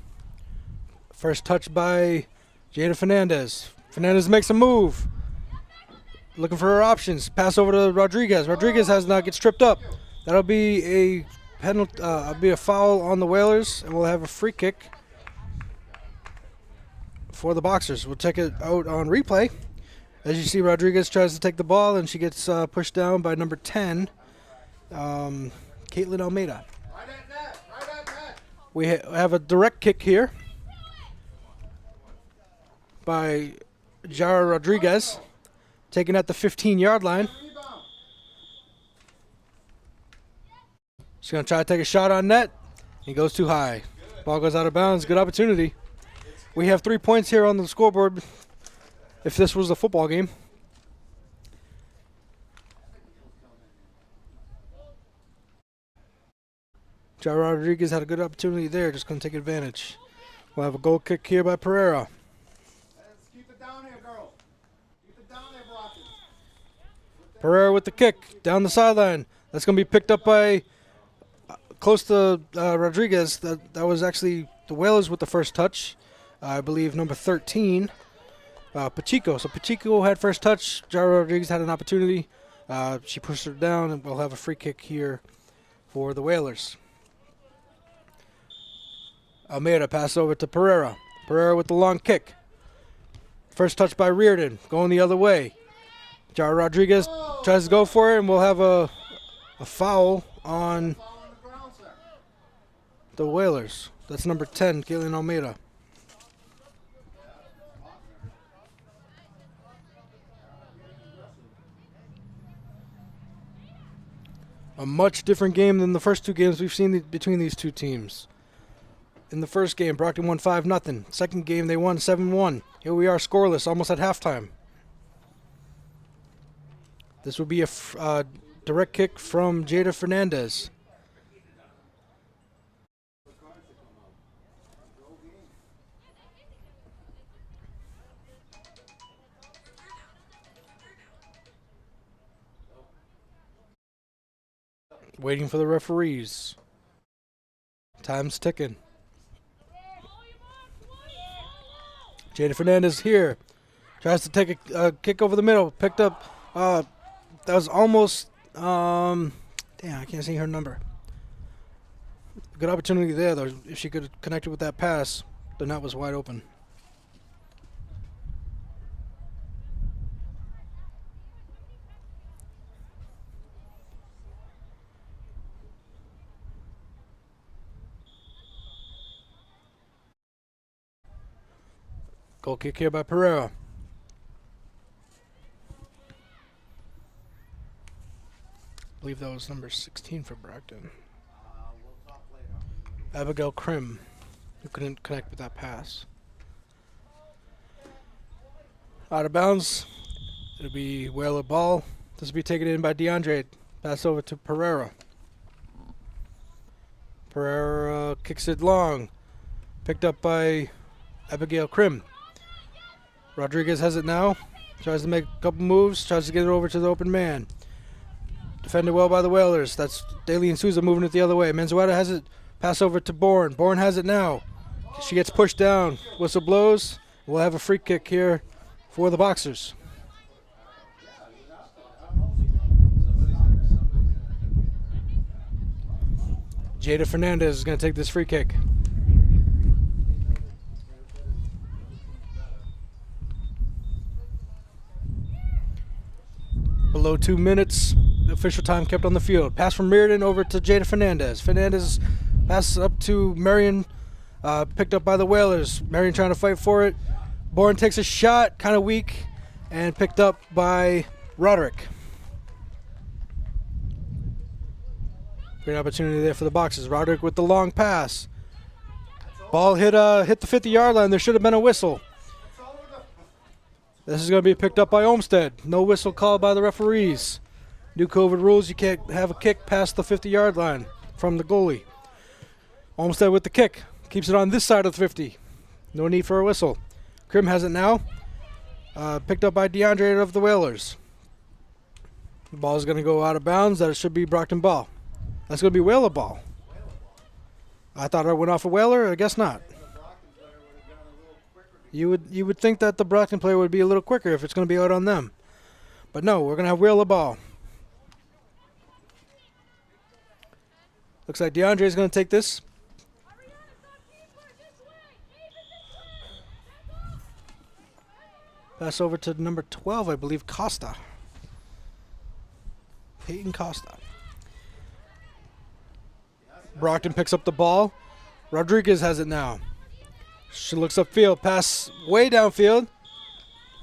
First touch by Jada Fernandez. Fernandez makes a move. Looking for her options. Pass over to Rodriguez. Rodriguez has not get tripped up. That'll be a penalty. Be a foul on the Whalers, and we'll have a free kick for the Boxers. We'll check it out on replay. As you see, Rodriguez tries to take the ball, and she gets pushed down by number 10, Caitlin Almeida. Right at net. Right at net. We have a direct kick here by Jara Rodriguez, taken at the 15-yard line. Rebound. She's going to try to take a shot on net. He goes too high. Ball goes out of bounds. Good opportunity. We have 3 points here on the scoreboard if this was a football game. Jara Rodriguez had a good opportunity there. Just going to take advantage. We'll have a goal kick here by Pereira. Let's keep it down here, girls. Keep it down there, Brockton. Pereira with the kick down the sideline. That's going to be picked up by close to Rodriguez. That was actually the Whalers with the first touch. I believe number 13, Pacheco. So Pacheco had first touch. Jara Rodriguez had an opportunity. She pushed her down, and we'll have a free kick here for the Whalers. Almeida pass over to Pereira. Pereira with the long kick. First touch by Reardon, going the other way. Jara Rodriguez tries to go for it, and we'll have a foul on the Whalers. That's number 10, Caitlin Almeida. A much different game than the first two games we've seen between these two teams. In the first game, Brockton won 5-0. Second game, they won 7-1. Here we are scoreless, almost at halftime. This will be a direct kick from Jada Fernandez. Waiting for the referees. Time's ticking. Jada Fernandez here. Tries to take a kick over the middle. Picked up. That was almost. Damn, I can't see her number. Good opportunity there, though. If she could have connected with that pass, the net was wide open. Goal kick here by Pereira. I believe that was number 16 for Brockton. Abigail Krim, who couldn't connect with that pass. Out of bounds. It'll be Whaler ball. This will be taken in by DeAndre. Pass over to Pereira. Pereira kicks it long. Picked up by Abigail Krim. Rodriguez has it now. Tries to make a couple moves. Tries to get it over to the open man. Defended well by the Whalers. That's Daly and Souza moving it the other way. Manzueta has it. Pass over to Bourne. Bourne has it now. She gets pushed down. Whistle blows. We'll have a free kick here for the Boxers. Jada Fernandez is going to take this free kick. Below 2 minutes, the official time kept on the field. Pass from Reardon over to Jada Fernandez. Fernandez passes up to Marion, picked up by the Whalers. Marion trying to fight for it. Bourne takes a shot, kind of weak, and picked up by Roderick. Great opportunity there for the Boxers. Roderick with the long pass. Ball hit the 50-yard line. There should have been a whistle. This is going to be picked up by Olmsted. No whistle called by the referees. New COVID rules, you can't have a kick past the 50-yard line from the goalie. Olmsted with the kick. Keeps it on this side of the 50. No need for a whistle. Krim has it now. Picked up by DeAndre of the Whalers. The ball is going to go out of bounds. That should be Brockton ball. That's going to be Whaler ball. I thought I went off a Whaler. I guess not. You would think that the Brockton player would be a little quicker if it's going to be out on them. But no, we're going to have Whaler ball. Looks like DeAndre is going to take this. Pass over to number 12, I believe, Costa. Peyton Costa. Brockton picks up the ball. Rodriguez has it now. She looks upfield, pass way downfield,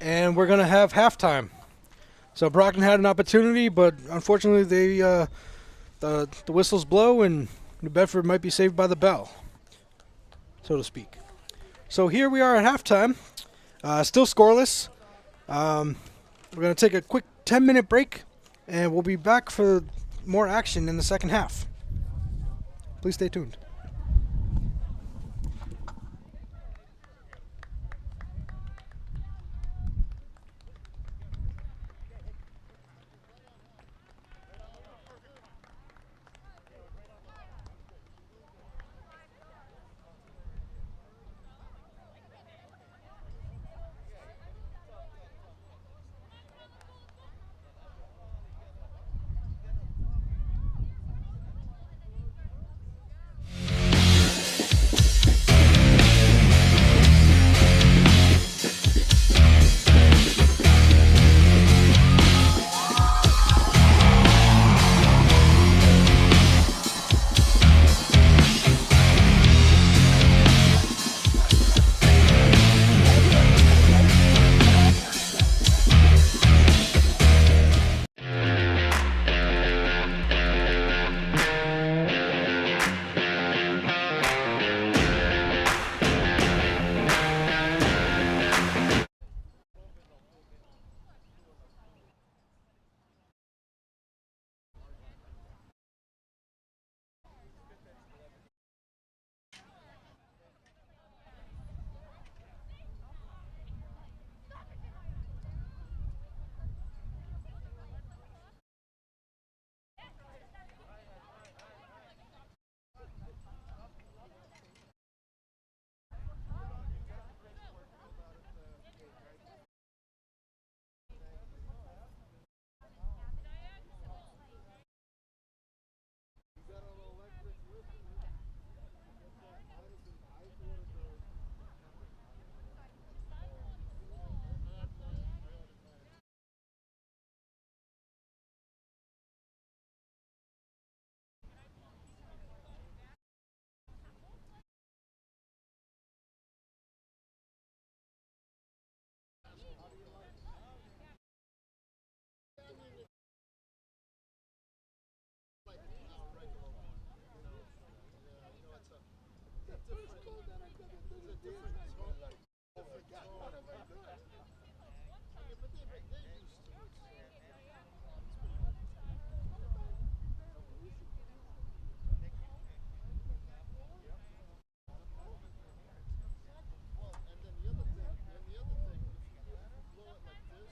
and we're going to have halftime. So Brockton had an opportunity, but unfortunately the whistles blow, and New Bedford might be saved by the bell, so to speak. So here we are at halftime, still scoreless. We're going to take a quick 10-minute break, and we'll be back for more action in the second half. Please stay tuned. different tone. Different tone. I mean, but they're used to it. Well, and then the other thing, if you blow it like this,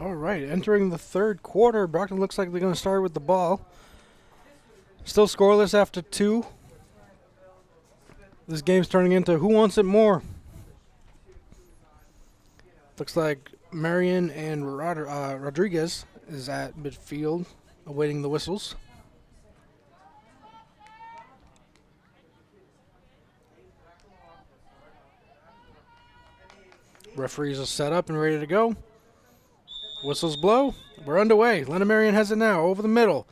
All right, entering the third quarter, Brockton looks like they're going to start with the ball. Still scoreless after 2. This game's turning into who wants it more. Looks like Marion and Rodriguez is at midfield, awaiting the whistles. Referees are set up and ready to go. Whistles blow. We're underway. Lena Marion has it now over the middle.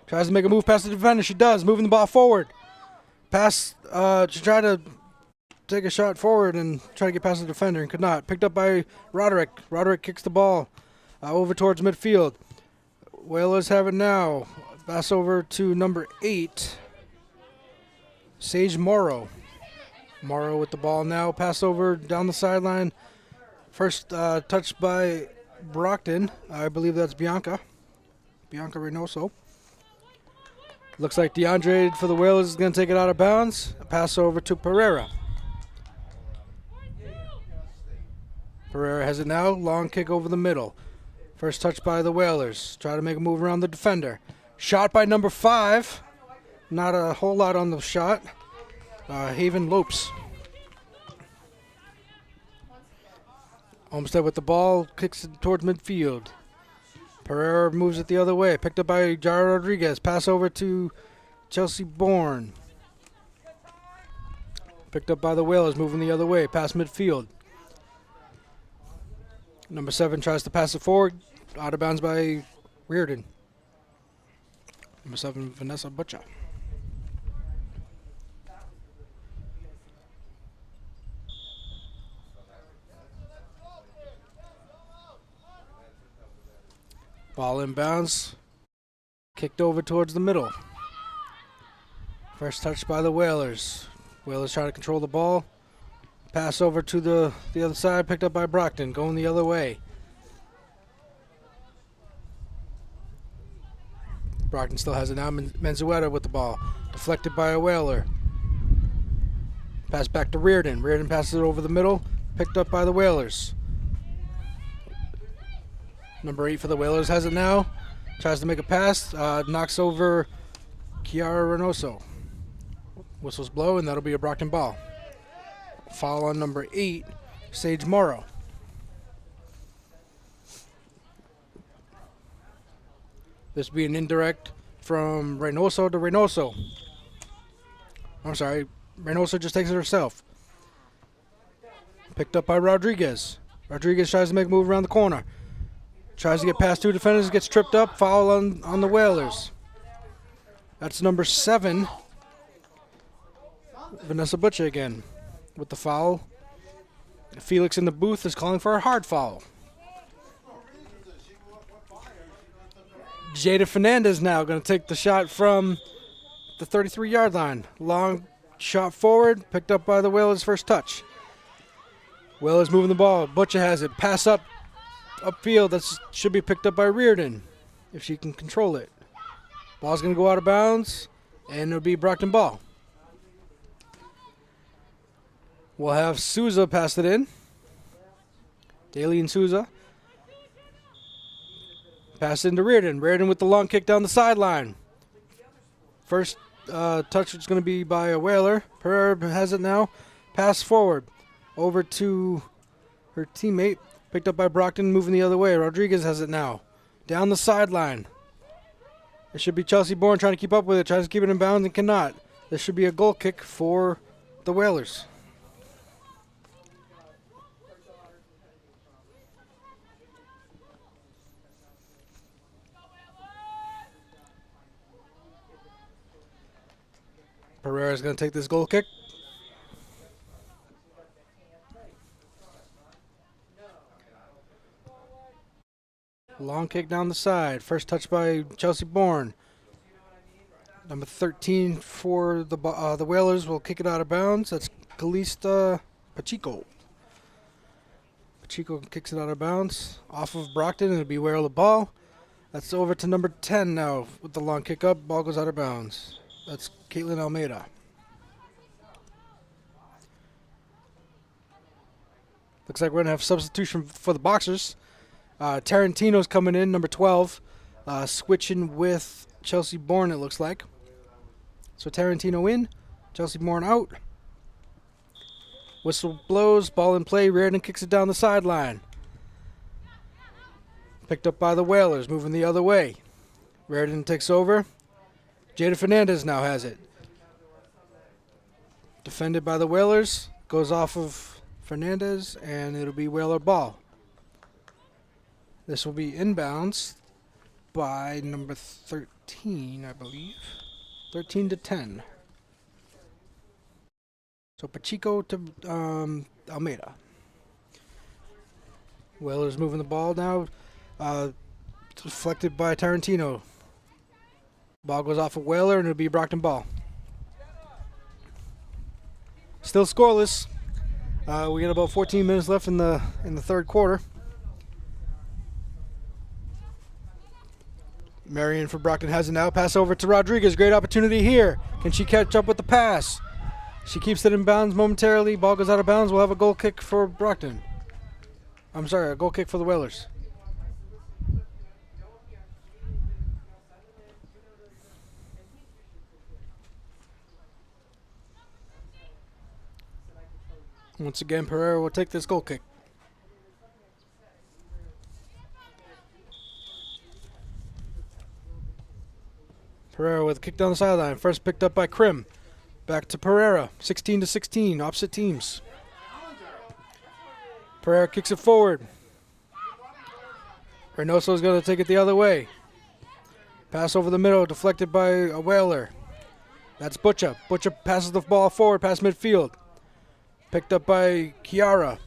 Tries to make a move past the defender. She does, moving the ball forward. Pass, she tried to take a shot forward and try to get past the defender and could not. Picked up by Roderick. Roderick kicks the ball over towards midfield. Whalers have it now. Pass over to number 8, Sage Morrow. Morrow with the ball now. Pass over down the sideline. First touched by Brockton. I believe that's Bianca Reynoso. Looks like DeAndre for the Whalers is going to take it out of bounds. A pass over to Pereira. Pereira has it now. Long kick over the middle. First touch by the Whalers. Try to make a move around the defender. Shot by number 5. Not a whole lot on the shot. Haven Lopes. Olmsted with the ball. Kicks it towards midfield. Pereira moves it the other way. Picked up by Jairo Rodriguez. Pass over to Chelsea Bourne. Picked up by the Whalers. Moving the other way. Past midfield. Number 7 tries to pass it forward. Out of bounds by Reardon. Number 7, Vanessa Butcher. Ball inbounds. Kicked over towards the middle. First touch by the Whalers. Whalers try to control the ball. Pass over to the other side. Picked up by Brockton. Going the other way. Brockton still has it now. Menzueta with the ball. Deflected by a Whaler. Pass back to Reardon. Reardon passes it over the middle. Picked up by the Whalers. Number 8 for the Whalers has it now. Tries to make a pass. Knocks over Kiara Reynoso. Whistles blow, and that'll be a Brockton ball. Foul on number 8, Sage Morrow. This will be an indirect from Reynoso to Reynoso. I'm sorry, Reynoso just takes it herself. Picked up by Rodriguez. Rodriguez tries to make a move around the corner. Tries to get past 2 defenders, gets tripped up. Foul on the Whalers. That's number 7, Vanessa Butcher again with the foul. Felix in the booth is calling for a hard foul. Jada Fernandez now going to take the shot from the 33-yard line. Long shot forward, picked up by the Whalers, first touch. Whalers moving the ball. Butcher has it. Pass upfield. That should be picked up by Reardon if she can control it. Ball's going to go out of bounds, and it'll be Brockton ball. We'll have Souza pass it in. Daly and Souza. Pass it into Reardon. Reardon with the long kick down the sideline. First touch is going to be by a Whaler. Pereira has it now. Pass forward over to her teammate. Picked up by Brockton, moving the other way. Rodriguez has it now. Down the sideline. It should be Chelsea Bourne trying to keep up with it. Tries to keep it in bounds and cannot. This should be a goal kick for the Whalers. Pereira's going to take this goal kick. Long kick down the side. First touch by Chelsea Bourne. Number 13 for the Whalers will kick it out of bounds. That's Calista Pacheco. Pacheco kicks it out of bounds. Off of Brockton, and it'll be Whale the ball. That's over to number 10 now with the long kick up. Ball goes out of bounds. That's Caitlin Almeida. Looks like we're going to have substitution for the Boxers. Tarantino's coming in, number 12, switching with Chelsea Bourne, it looks like. So Tarantino in, Chelsea Bourne out. Whistle blows, ball in play, Reardon kicks it down the sideline. Picked up by the Whalers, moving the other way. Reardon takes over. Jada Fernandez now has it. Defended by the Whalers, goes off of Fernandez, and it'll be Whaler ball. This will be inbounds by number 13, I believe. 13-10. So Pacheco to Almeida. Whalers moving the ball now. Deflected by Tarantino. Ball goes off of Whaler, and it'll be Brockton ball. Still scoreless. We got about 14 minutes left in the third quarter. Marion for Brockton has it now. Pass over to Rodriguez. Great opportunity here. Can she catch up with the pass? She keeps it in bounds momentarily. Ball goes out of bounds. We'll have a goal kick for Brockton. I'm sorry, a goal kick for the Whalers. Once again, Pereira will take this goal kick. Pereira with a kick down the sideline. First picked up by Krim. Back to Pereira. 16-16, opposite teams. Pereira kicks it forward. Reynoso is going to take it the other way. Pass over the middle, deflected by a Whaler. That's Butcher. Butcher passes the ball forward past midfield. Picked up by Kiara.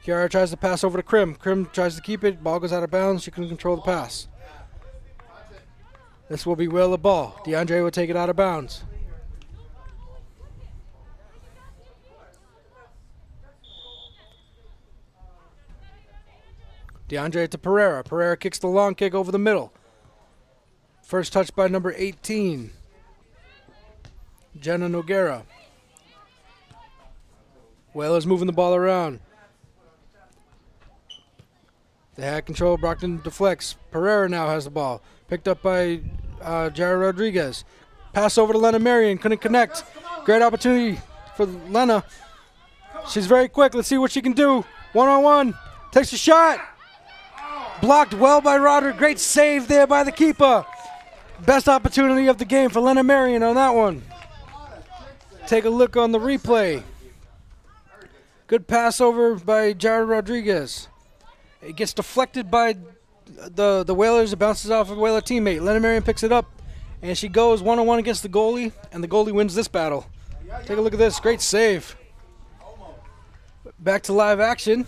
Kiara tries to pass over to Krim. Krim tries to keep it. Ball goes out of bounds. She couldn't control the pass. This will be Whaler ball. DeAndre will take it out of bounds. DeAndre to Pereira. Pereira kicks the long kick over the middle. First touch by number 18. Jenna Noguera. Whalers moving the ball around. They had control. Brockton deflects. Pereira now has the ball. Picked up by Jared Rodriguez. Pass over to Lena Marion. Couldn't connect. Great opportunity for Lena. She's very quick. Let's see what she can do. One-on-one. Takes a shot. Blocked well by Rodriguez. Great save there by the keeper. Best opportunity of the game for Lena Marion on that one. Take a look on the replay. Good pass over by Jared Rodriguez. It gets deflected by the Whalers. It bounces off of a Whaler teammate. Lena Marion picks it up, and she goes one-on-one against the goalie, and the goalie wins this battle. Take a look at this. Great save. Back to live action.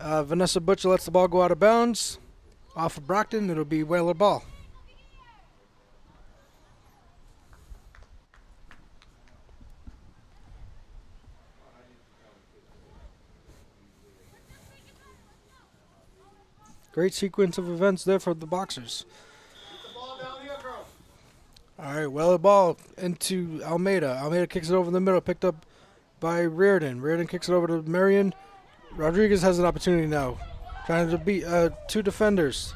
Vanessa Butcher lets the ball go out of bounds. Off of Brockton, it'll be Whaler ball. Great sequence of events there for the Boxers. All right, Whaler ball into Almeida. Almeida kicks it over the middle, picked up by Reardon. Reardon kicks it over to Marion. Rodriguez has an opportunity now, trying to beat two defenders.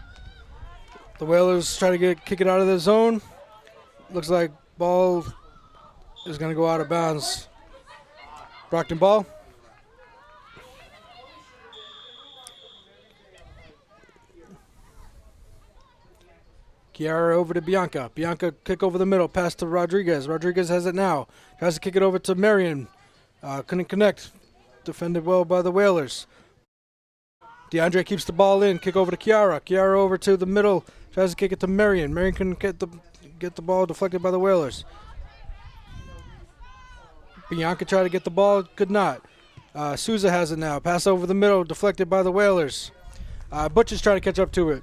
The Whalers try to kick it out of the zone. Looks like ball is going to go out of bounds. Brockton ball. Kiara over to Bianca. Bianca kick over the middle, pass to Rodriguez. Rodriguez has it now. Tries to kick it over to Marion. Couldn't connect. Defended well by the Whalers. DeAndre keeps the ball in. Kick over to Kiara. Kiara over to the middle. Tries to kick it to Marion. Marion couldn't get the ball deflected by the Whalers. Bianca tried to get the ball. Could not. Souza has it now. Pass over the middle. Deflected by the Whalers. Butcher's trying to catch up to it.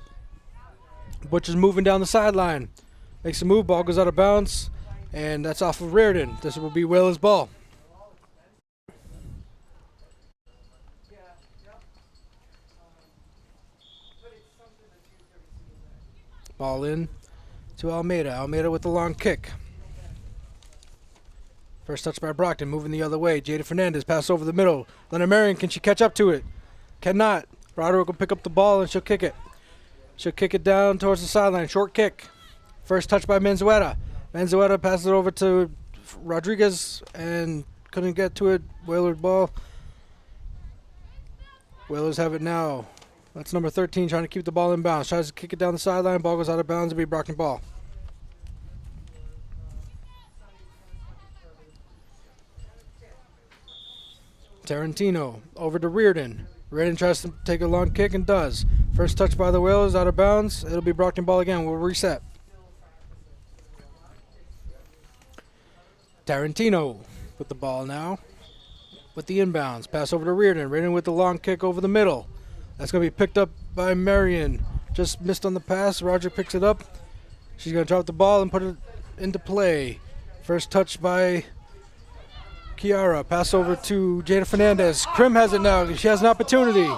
Butcher's moving down the sideline. Makes a move. Ball goes out of bounds. And that's off of Reardon. This will be Whalers ball. Ball in to Almeida. Almeida with the long kick. First touch by Brockton, moving the other way. Jada Fernandez, pass over the middle. Lena Marion, can she catch up to it? Cannot. Broderick will pick up the ball and she'll kick it. She'll kick it down towards the sideline. Short kick. First touch by Manzueta. Manzueta passes it over to Rodriguez and couldn't get to it. Whalers ball. Whalers have it now. That's number 13 trying to keep the ball in bounds. Tries to kick it down the sideline. Ball goes out of bounds. It'll be Brockton ball. Tarantino over to Reardon. Reardon tries to take a long kick and does. First touch by the Whalers, out of bounds. It'll be Brockton ball again. We'll reset. Tarantino with the ball now. With the inbounds. Pass over to Reardon. Reardon with the long kick over the middle. That's going to be picked up by Marion. Just missed on the pass. Roger picks it up. She's going to drop the ball and put it into play. First touch by Kiara. Pass over to Jada Fernandez. Krim has it now. She has an opportunity.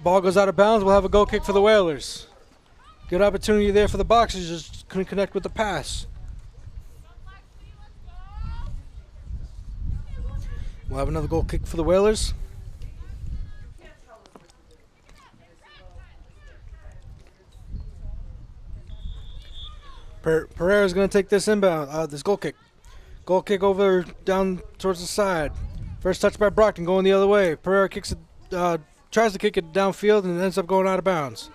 Ball goes out of bounds. We'll have a goal kick for the Whalers. Good opportunity there for the Boxers. Just couldn't connect with the pass. We'll have another goal kick for the Whalers. Pereira's going to take this inbound, this goal kick. Goal kick over down towards the side. First touch by Brockton going the other way. Pereira kicks it, tries to kick it downfield and ends up going out of bounds.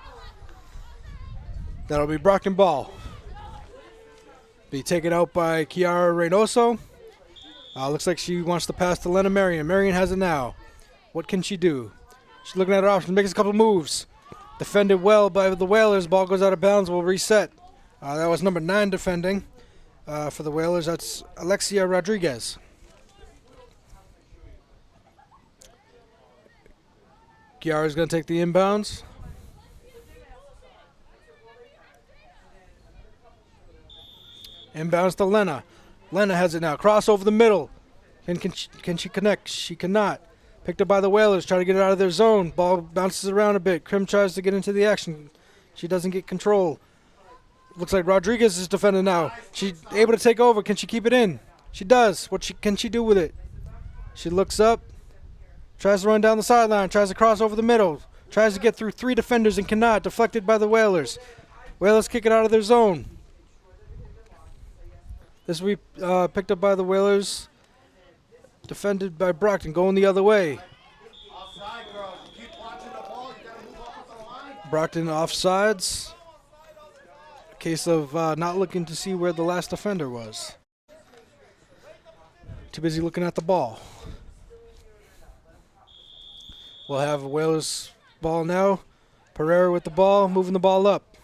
That'll be Brockton ball. Be taken out by Kiara Reynoso. Looks like she wants to pass to Lena Marion. Marion has it now. What can she do? She's looking at her options, makes a couple moves. Defended well by the Whalers. Ball goes out of bounds. We'll reset. That was number 9 defending for the Whalers. That's Alexia Rodriguez. Kiara's going to take the inbounds. Inbounds to Lena. Lena has it now. Cross over the middle. Can she connect? She cannot. Picked up by the Whalers. Try to get it out of their zone. Ball bounces around a bit. Krim tries to get into the action. She doesn't get control. Looks like Rodriguez is defending now. She's able to take over. Can she keep it in? She does. What can she do with it? She looks up. Tries to run down the sideline. Tries to cross over the middle. Tries to get through 3 defenders and cannot. Deflected by the Whalers. Whalers kick it out of their zone. This will be picked up by the Whalers. Defended by Brockton. Going the other way. Offside, girl. Keep watching the ball. You gotta move off of the line. Brockton offsides. Case of not looking to see where the last defender was. Too busy looking at the ball. We'll have a Whalers ball now. Pereira with the ball, moving the ball up.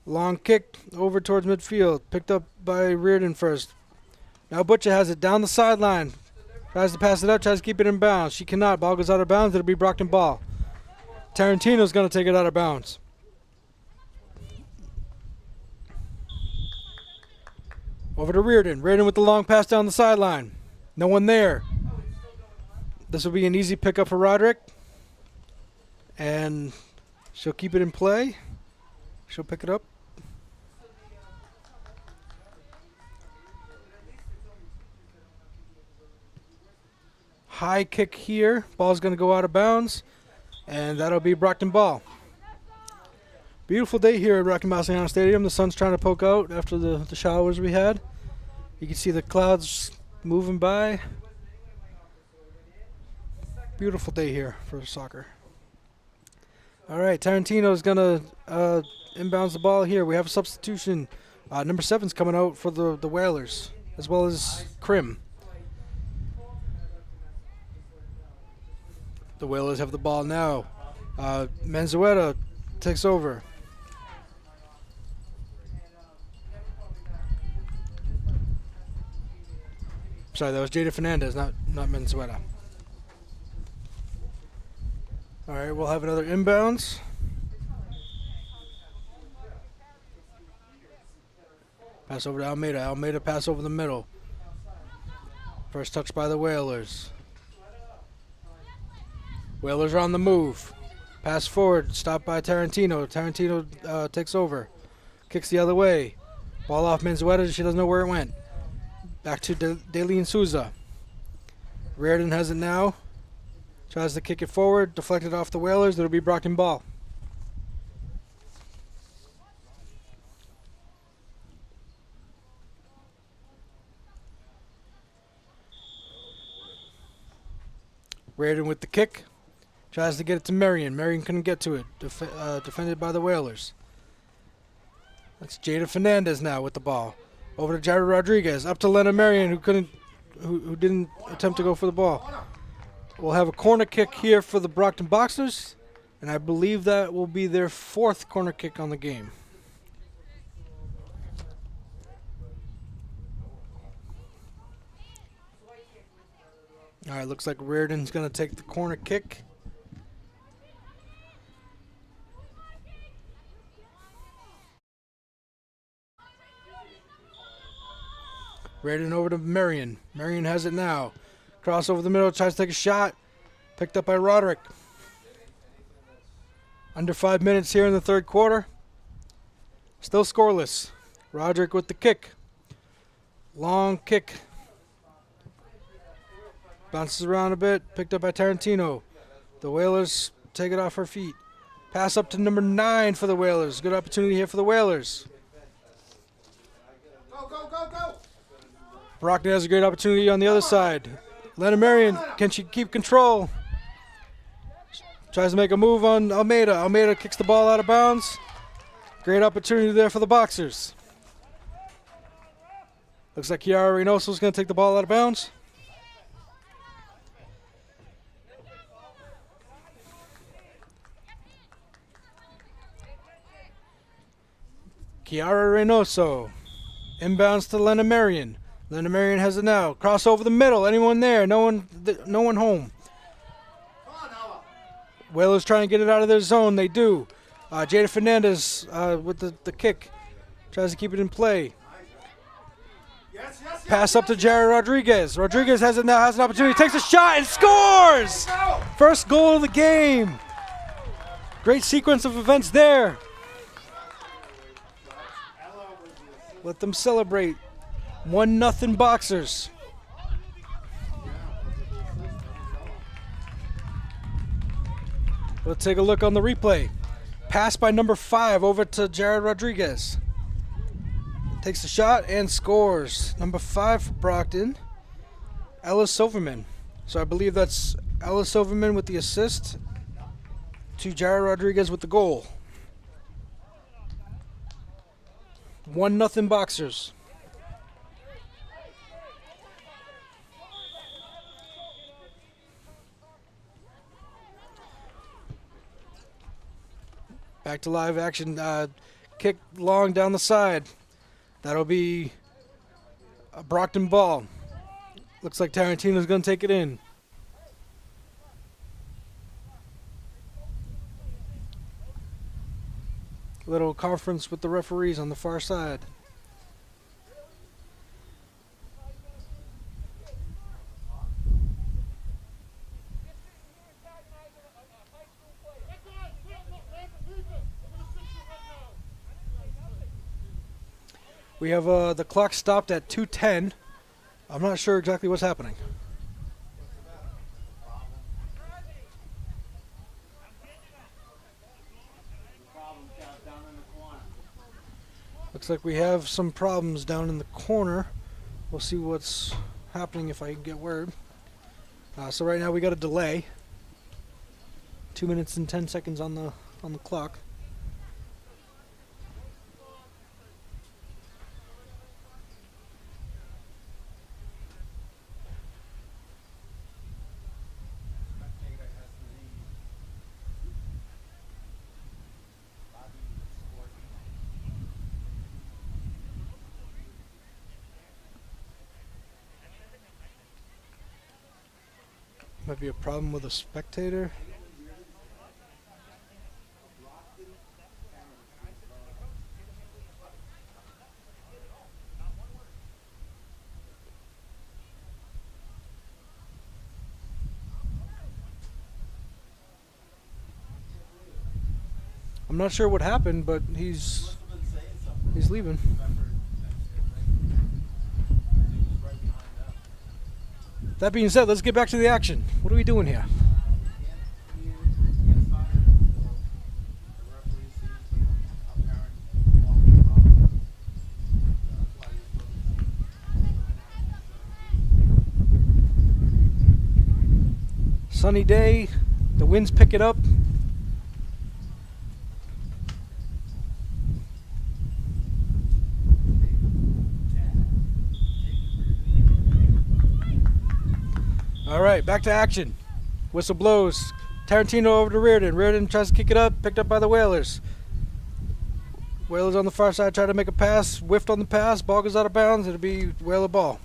Long kick over towards midfield. Picked up by Reardon first. Now Butcher has it down the sideline. Tries to pass it up, tries to keep it in bounds. She cannot. Ball goes out of bounds. It'll be Brockton ball. Tarantino's going to take it out of bounds. Over to Reardon. Reardon with the long pass down the sideline. No one there. This will be an easy pickup for Roderick. And she'll keep it in play. She'll pick it up. High kick here. Ball's going to go out of bounds. And that'll be Brockton ball. Beautiful day here at Rocky Marciano Stadium. The sun's trying to poke out after the showers we had. You can see the clouds moving by. Beautiful day here for soccer. All right, Tarantino's going to inbounds the ball here. We have a substitution. Number 7's coming out for the Whalers, as well as Krim. The Whalers have the ball now. Manzueta takes over. Sorry, that was Jada Fernandez, not Manzueta. All right, we'll have another inbounds. Pass over to Almeida. Almeida pass over the middle. First touch by the Whalers. Whalers are on the move. Pass forward, stopped by Tarantino. Tarantino takes over. Kicks the other way. Ball off Manzueta. She doesn't know where it went. Back to Daleen Souza. Reardon has it now. Tries to kick it forward, deflected off the Whalers. It'll be Brockton ball. Reardon with the kick. Tries to get it to Marion. Marion couldn't get to it. Defended by the Whalers. That's Jada Fernandez now with the ball. Over to Jared Rodriguez. Up to Lena Marion, who didn't attempt to go for the ball. We'll have a corner kick here for the Brockton Boxers, and I believe that will be their 4th corner kick on the game. All right, looks like Reardon's going to take the corner kick. Reardon over to Marion. Marion has it now. Cross over the middle, tries to take a shot. Picked up by Roderick. Under 5 minutes here in the 3rd quarter. Still scoreless. Roderick with the kick. Long kick. Bounces around a bit. Picked up by Tarantino. The Whalers take it off her feet. Pass up to number 9 for the Whalers. Good opportunity here for the Whalers. Go, go, go, go! Brockton has a great opportunity on the other side. Lena Marion, can she keep control? Tries to make a move on Almeida. Almeida kicks the ball out of bounds. Great opportunity there for the Boxers. Looks like Kiara Reynoso is going to take the ball out of bounds. Kiara Reynoso. Inbounds to Lena Marion. Lena Marion has it now. Cross over the middle. Anyone there? No one home. Whalers trying to get it out of their zone. They do. Jada Fernandez with the kick. Tries to keep it in play. Pass up to Jared Rodriguez. Rodriguez has it now. Has an opportunity. Takes a shot and scores! First goal of the game. Great sequence of events there. Let them celebrate. 1-0 Boxers. Let's take a look on the replay. Pass by number 5 over to Jared Rodriguez. Takes the shot and scores. Number 5 for Brockton, Ella Silverman. So I believe that's Ella Silverman with the assist to Jared Rodriguez with the goal. 1-0 Boxers. Back to live action. Kick long down the side. That'll be a Brockton ball. Looks like Tarantino's going to take it in. Little conference with the referees on the far side. We have the clock stopped at 2:10. I'm not sure exactly what's happening. Looks like we have some problems down in the corner. We'll see what's happening if I can get word. So right now we got a delay. 2 minutes and 10 seconds on the clock. Might be a problem with a spectator. I'm not sure what happened, but he's leaving. That being said, let's get back to the action. What are we doing here? Sunny day. The wind's picking up. All right, back to action. Whistle blows. Tarantino over to Reardon. Reardon tries to kick it up, picked up by the Whalers. Whalers on the far side try to make a pass, whiffed on the pass, ball goes out of bounds. It'll be Whaler ball.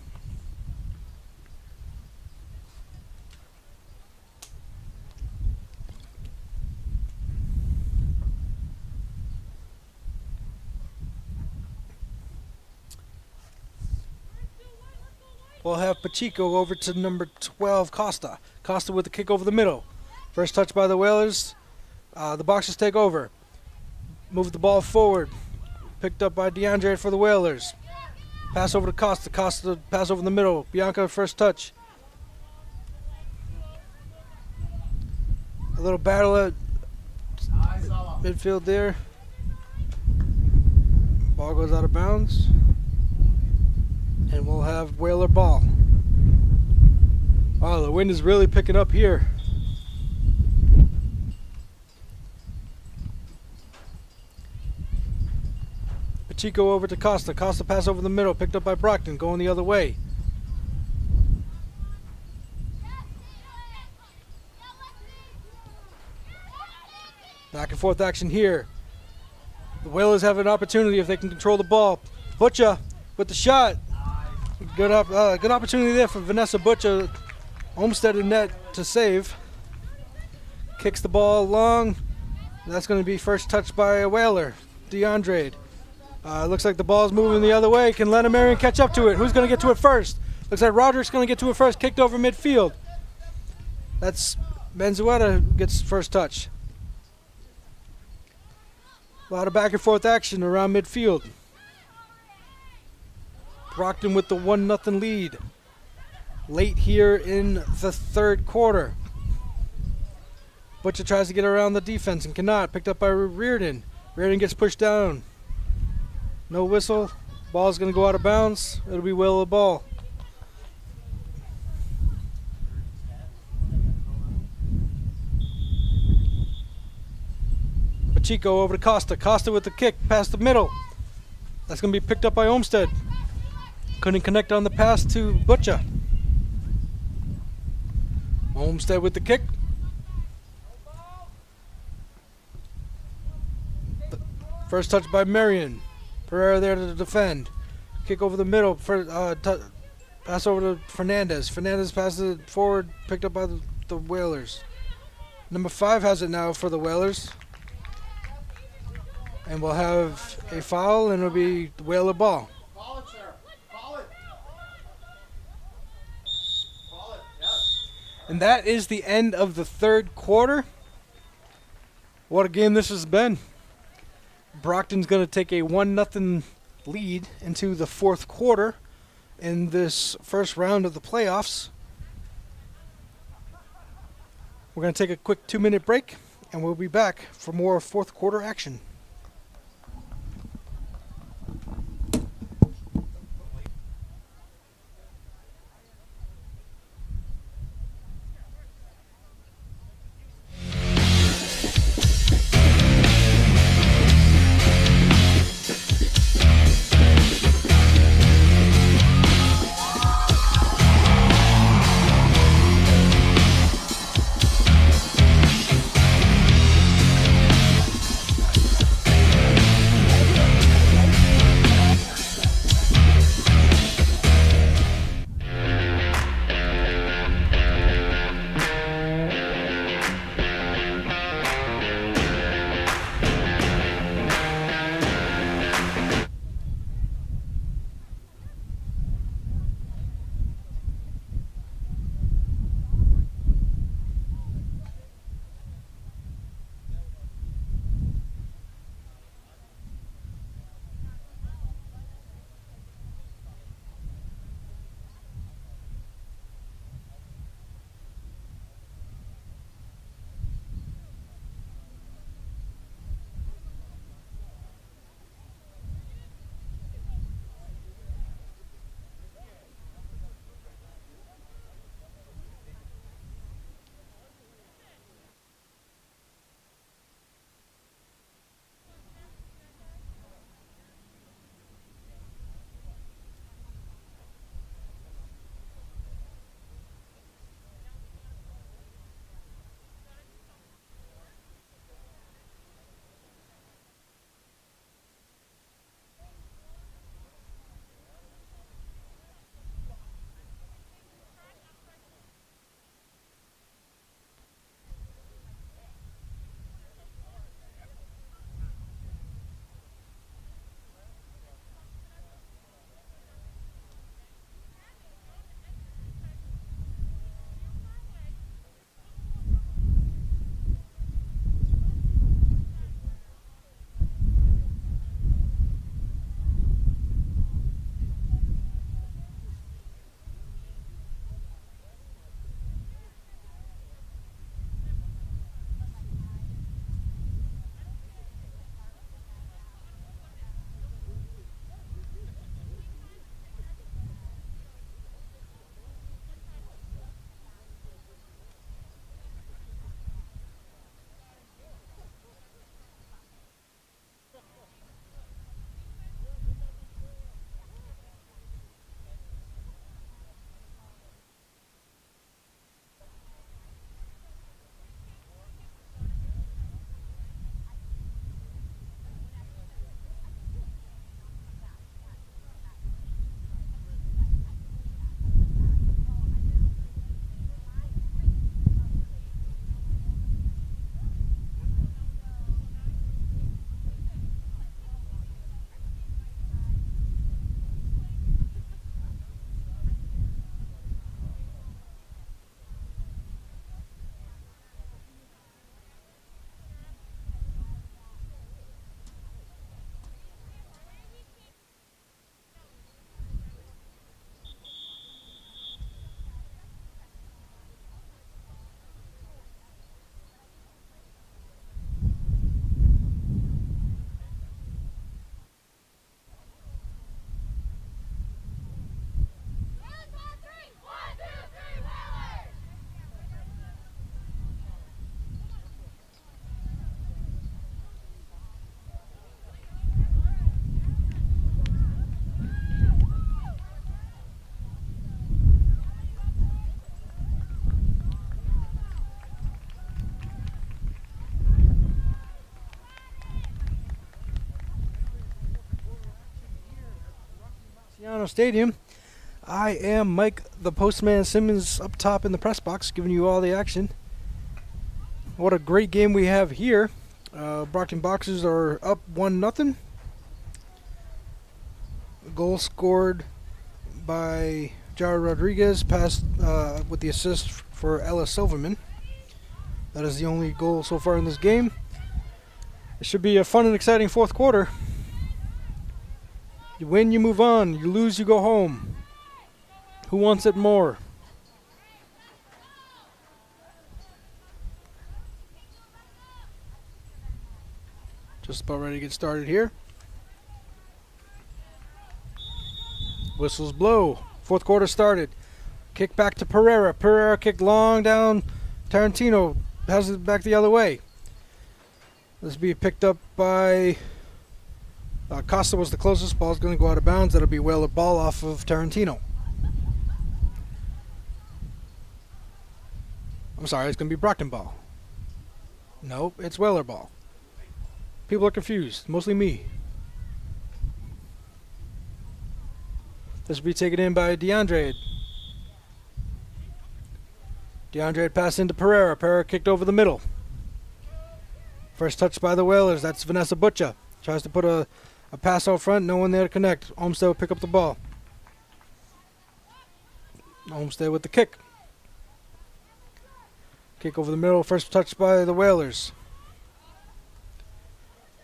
We'll have Pacheco over to number 12, Costa. Costa with the kick over the middle. First touch by the Whalers. The Boxers take over. Move the ball forward. Picked up by DeAndre for the Whalers. Pass over to Costa. Costa pass over the middle. Bianca first touch. A little battle at midfield there. Ball goes out of bounds. And we'll have Whaler ball. Wow, the wind is really picking up here. Pacheco over to Costa. Costa pass over the middle, picked up by Brockton, going the other way. Back and forth action here. The Whalers have an opportunity if they can control the ball. Butcher with the shot. Good opportunity there for Vanessa Butcher. Olmsted in net to save. Kicks the ball long. That's going to be first touch by a Whaler, DeAndre. Looks like the ball's moving the other way. Can Lena Marion catch up to it? Who's going to get to it first? Looks like Roderick's going to get to it first. Kicked over midfield. That's Benzueta gets first touch. A lot of back and forth action around midfield. Brockton with the 1-0 lead. Late here in the third quarter. Butcher tries to get around the defense and cannot. Picked up by Reardon. Reardon gets pushed down. No whistle. Ball's going to go out of bounds. It'll be Will of the ball. Pacheco over to Costa. Costa with the kick past the middle. That's going to be picked up by Olmsted. Couldn't connect on the pass to Butcher. Olmsted with the kick. First touch by Marion. Pereira there to defend. Kick over the middle. Pass over to Fernandez. Fernandez passes it forward. Picked up by the Whalers. Number 5 has it now for the Whalers. And we'll have a foul, and it'll be the Whaler ball. Call it, sir. Call it. Call it, yes. And that is the end of the third quarter. What a game this has been. Brockton's going to take a 1-0 lead into the fourth quarter in this first round of the playoffs. We're going to take a quick 2-minute break, and we'll be back for more fourth quarter action. Marciano Stadium. I am Mike the Postman Simmons up top in the press box, giving you all the action. What a great game we have here. Brockton Boxers are up 1-0. Goal scored by Jared Rodriguez, passed with the assist for Ella Silverman. That is the only goal so far in this game. It should be a fun and exciting fourth quarter. You win, you move on. You lose, you go home. Who wants it more? Just about ready to get started here. Whistles blow. Fourth quarter started. Kick back to Pereira. Pereira kicked long down. Tarantino has it back the other way. This will be picked up by Costa. Was the closest. Ball's going to go out of bounds. That'll be Whaler ball off of Tarantino. I'm sorry, it's going to be Brockton ball. Nope, it's Whaler ball. People are confused, mostly me. This will be taken in by DeAndre. DeAndre passed into Pereira. Pereira kicked over the middle. First touch by the Whalers. That's Vanessa Butcher. Tries to put a pass out front. No one there to connect. Olmsted will pick up the ball. Olmsted with the kick. Kick over the middle. First touch by the Whalers.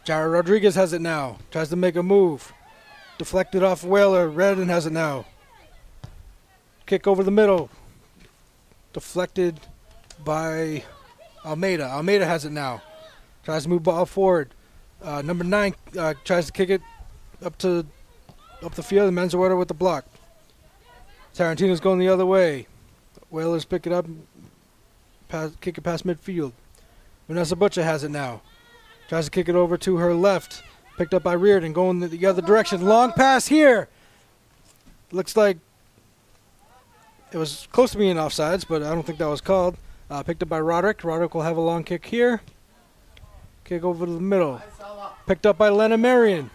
Jared Rodriguez has it now. Tries to make a move. Deflected off Whaler. Redden has it now. Kick over the middle. Deflected by Almeida. Almeida has it now. Tries to move ball forward. Number 9 tries to kick it up the field. And Manzueta with the block. Tarantino's going the other way. Whalers pick it up. Kick it past midfield. Vanessa Butcher has it now. Tries to kick it over to her left. Picked up by Reardon, going the other direction. Long pass here. Looks like it was close to being offsides, but I don't think that was called. Picked up by Roderick. Roderick will have a long kick here. Kick over to the middle. Picked up by Lena Marion.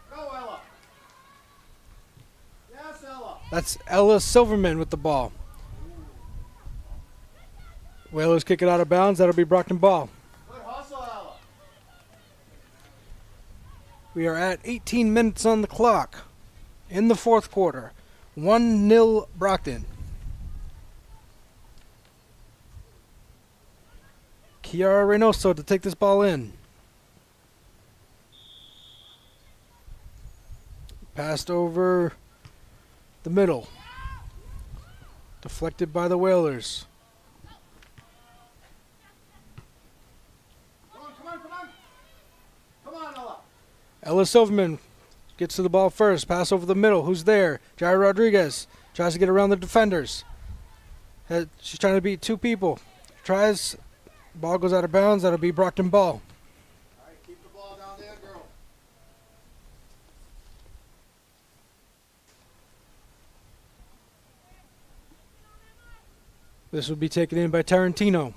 Go, Ella. Yes, Ella. That's Ella Silverman with the ball. Whalers kick it out of bounds. That'll be Brockton ball. Good hustle, Ella. We are at 18 minutes on the clock in the fourth quarter. 1-0 Brockton. Chiara Reynoso to take this ball in. Passed over the middle. Deflected by the Whalers. Come on, Ella. Ella Silverman gets to the ball first. Pass over the middle. Who's there? Jair Rodriguez tries to get around the defenders. She's trying to beat two people. Tries. Ball goes out of bounds. That'll be Brockton ball. All right, keep the ball down there, girl. This will be taken in by Tarantino.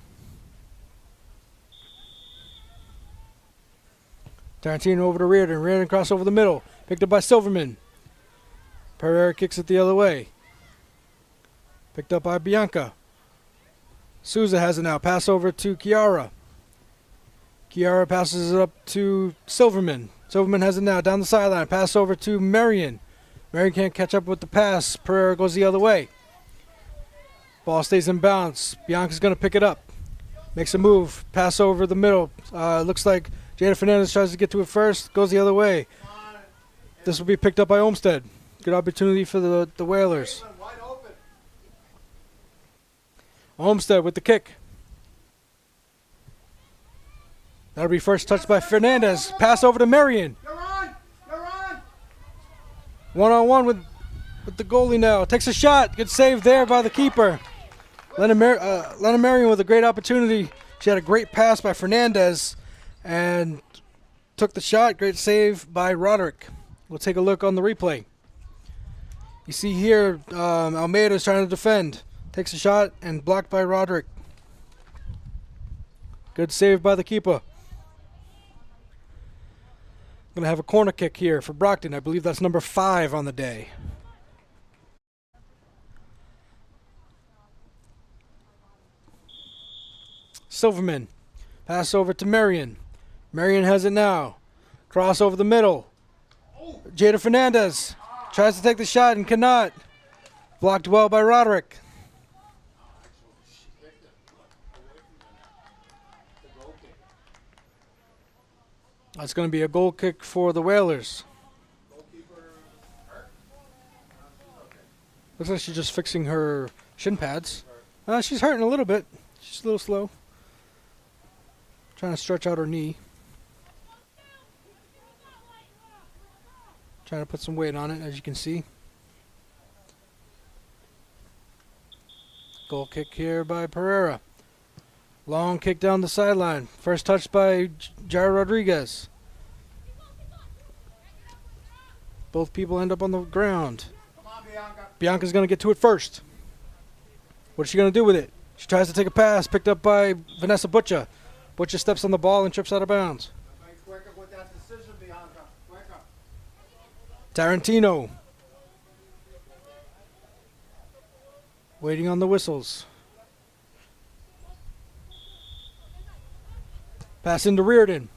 Tarantino over to Reardon. Reardon cross over the middle. Picked up by Silverman. Pereira kicks it the other way. Picked up by Bianca. Souza has it now. Pass over to Chiara. Chiara passes it up to Silverman. Silverman has it now. Down the sideline. Pass over to Marion. Marion can't catch up with the pass. Pereira goes the other way. Ball stays in bounds. Bianca's going to pick it up. Makes a move. Pass over the middle. Looks like Jada Fernandez tries to get to it first. Goes the other way. This will be picked up by Olmsted. Good opportunity for the Whalers. Wide open. Olmsted with the kick. That'll be first touched by Fernandez. Pass over to Marion. You're on. You're on. One-on-one with the goalie now. Takes a shot. Good save there by the keeper. Lena Marion with a great opportunity. She had a great pass by Fernandez and took the shot. Great save by Roderick. We'll take a look on the replay. You see here Almeida is trying to defend. Takes a shot and blocked by Roderick. Good save by the keeper. Going to have a corner kick here for Brockton. I believe that's number 5 on the day. Silverman. Pass over to Marion. Marion has it now. Cross over the middle. Jada Fernandez tries to take the shot and cannot. Blocked well by Roderick. That's going to be a goal kick for the Whalers. Looks like she's just fixing her shin pads. She's hurting a little bit. She's a little slow. Trying to stretch out her knee. Trying to put some weight on it, as you can see. Goal kick here by Pereira. Long kick down the sideline. First touch by Jair Rodriguez. Both people end up on the ground. Come on, Bianca. Bianca's going to get to it first. What's she going to do with it? She tries to take a pass, picked up by Vanessa Butcher. Butcher steps on the ball and trips out of bounds. Be quicker with that decision, Bianca. Quicker. Tarantino. Waiting on the whistles. Pass into Reardon.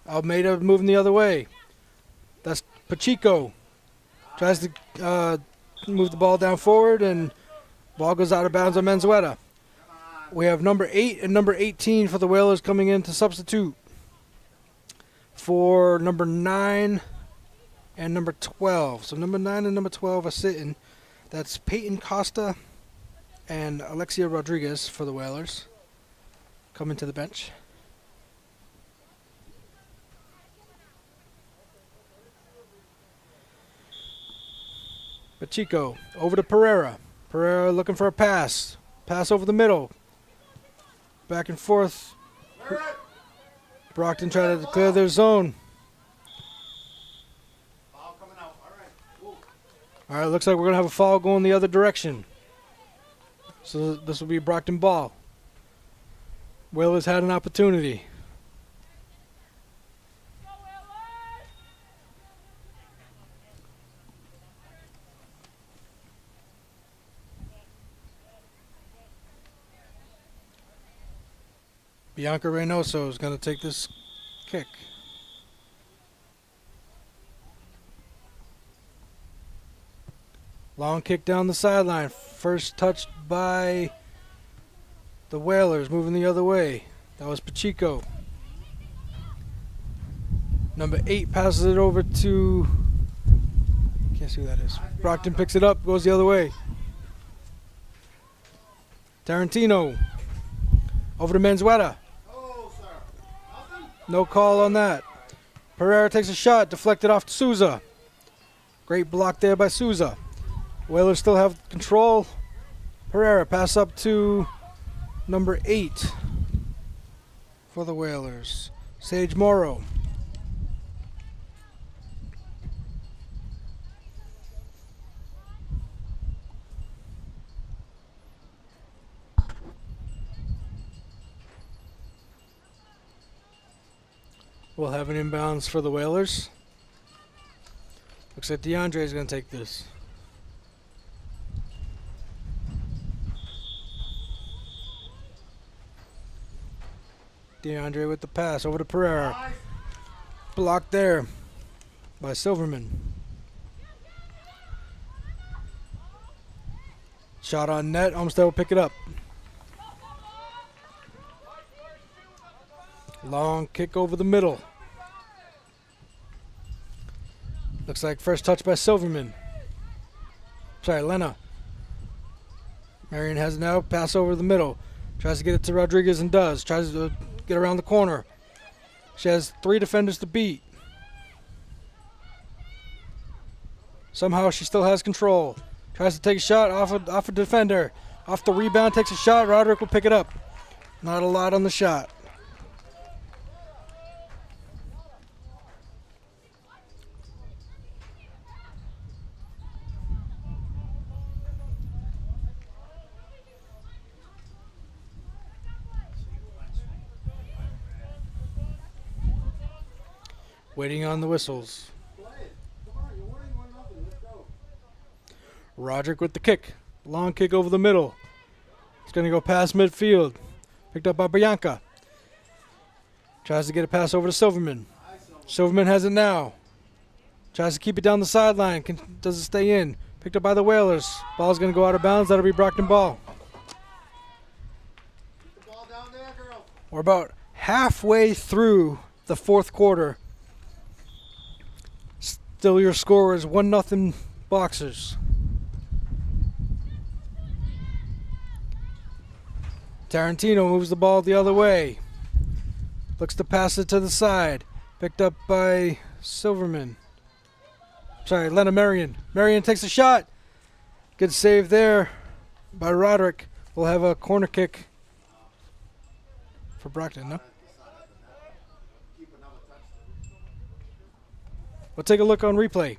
Almeida moving the other way. That's Pacheco. Tries to move the ball down forward, and ball goes out of bounds on Menzueta. We have number 8 and number 18 for the Whalers coming in to substitute for number 9 and number 12. So number 9 and number 12 are sitting. That's Peyton Costa and Alexia Rodriguez for the Whalers coming to the bench. Pacheco over to Pereira. Pereira looking for a pass. Pass over the middle. Back and forth. Brockton trying to clear their zone. Ball coming out. All right. Move. All right, looks like we're going to have a foul going the other direction. So this will be Brockton ball. Whalers had an opportunity. Bianca Reynoso is going to take this kick. Long kick down the sideline. First touched by the Whalers, moving the other way. That was Pacheco. Number 8 passes it over to... Can't see who that is. Brockton picks it up, goes the other way. Tarantino. Over to Menzueta. Oh, sir. Nothing? No call on that. Pereira takes a shot, deflected off to Souza. Great block there by Souza. Whalers still have control. Pereira pass up to number 8 for the Whalers. Sage Morrow. We'll have an inbounds for the Whalers. Looks like DeAndre is going to take this. DeAndre with the pass over to Pereira. Blocked there by Silverman. Shot on net. Olmsted will pick it up. Long kick over the middle. Looks like first touch by Silverman. Sorry, Lena. Marion has it now. Pass over the middle. Tries to get it to Rodriguez and does. Tries to get around the corner. She has 3 defenders to beat. Somehow she still has control. Tries to take a shot off a defender. Off the rebound, takes a shot. Roderick will pick it up. Not a lot on the shot. Waiting on the whistles. Roderick with the kick. Long kick over the middle. It's going to go past midfield. Picked up by Bianca. Tries to get a pass over to Silverman. Silverman has it now. Tries to keep it down the sideline. Does it stay in? Picked up by the Whalers. Ball's going to go out of bounds. That'll be Brockton ball. We're about halfway through the fourth quarter. Still your score is 1-0 Boxers. Tarantino moves the ball the other way. Looks to pass it to the side. Picked up by Silverman. Sorry, Lena Marion. Marion takes a shot. Good save there by Roderick. We'll have a corner kick for Brockton, no? We'll take a look on replay.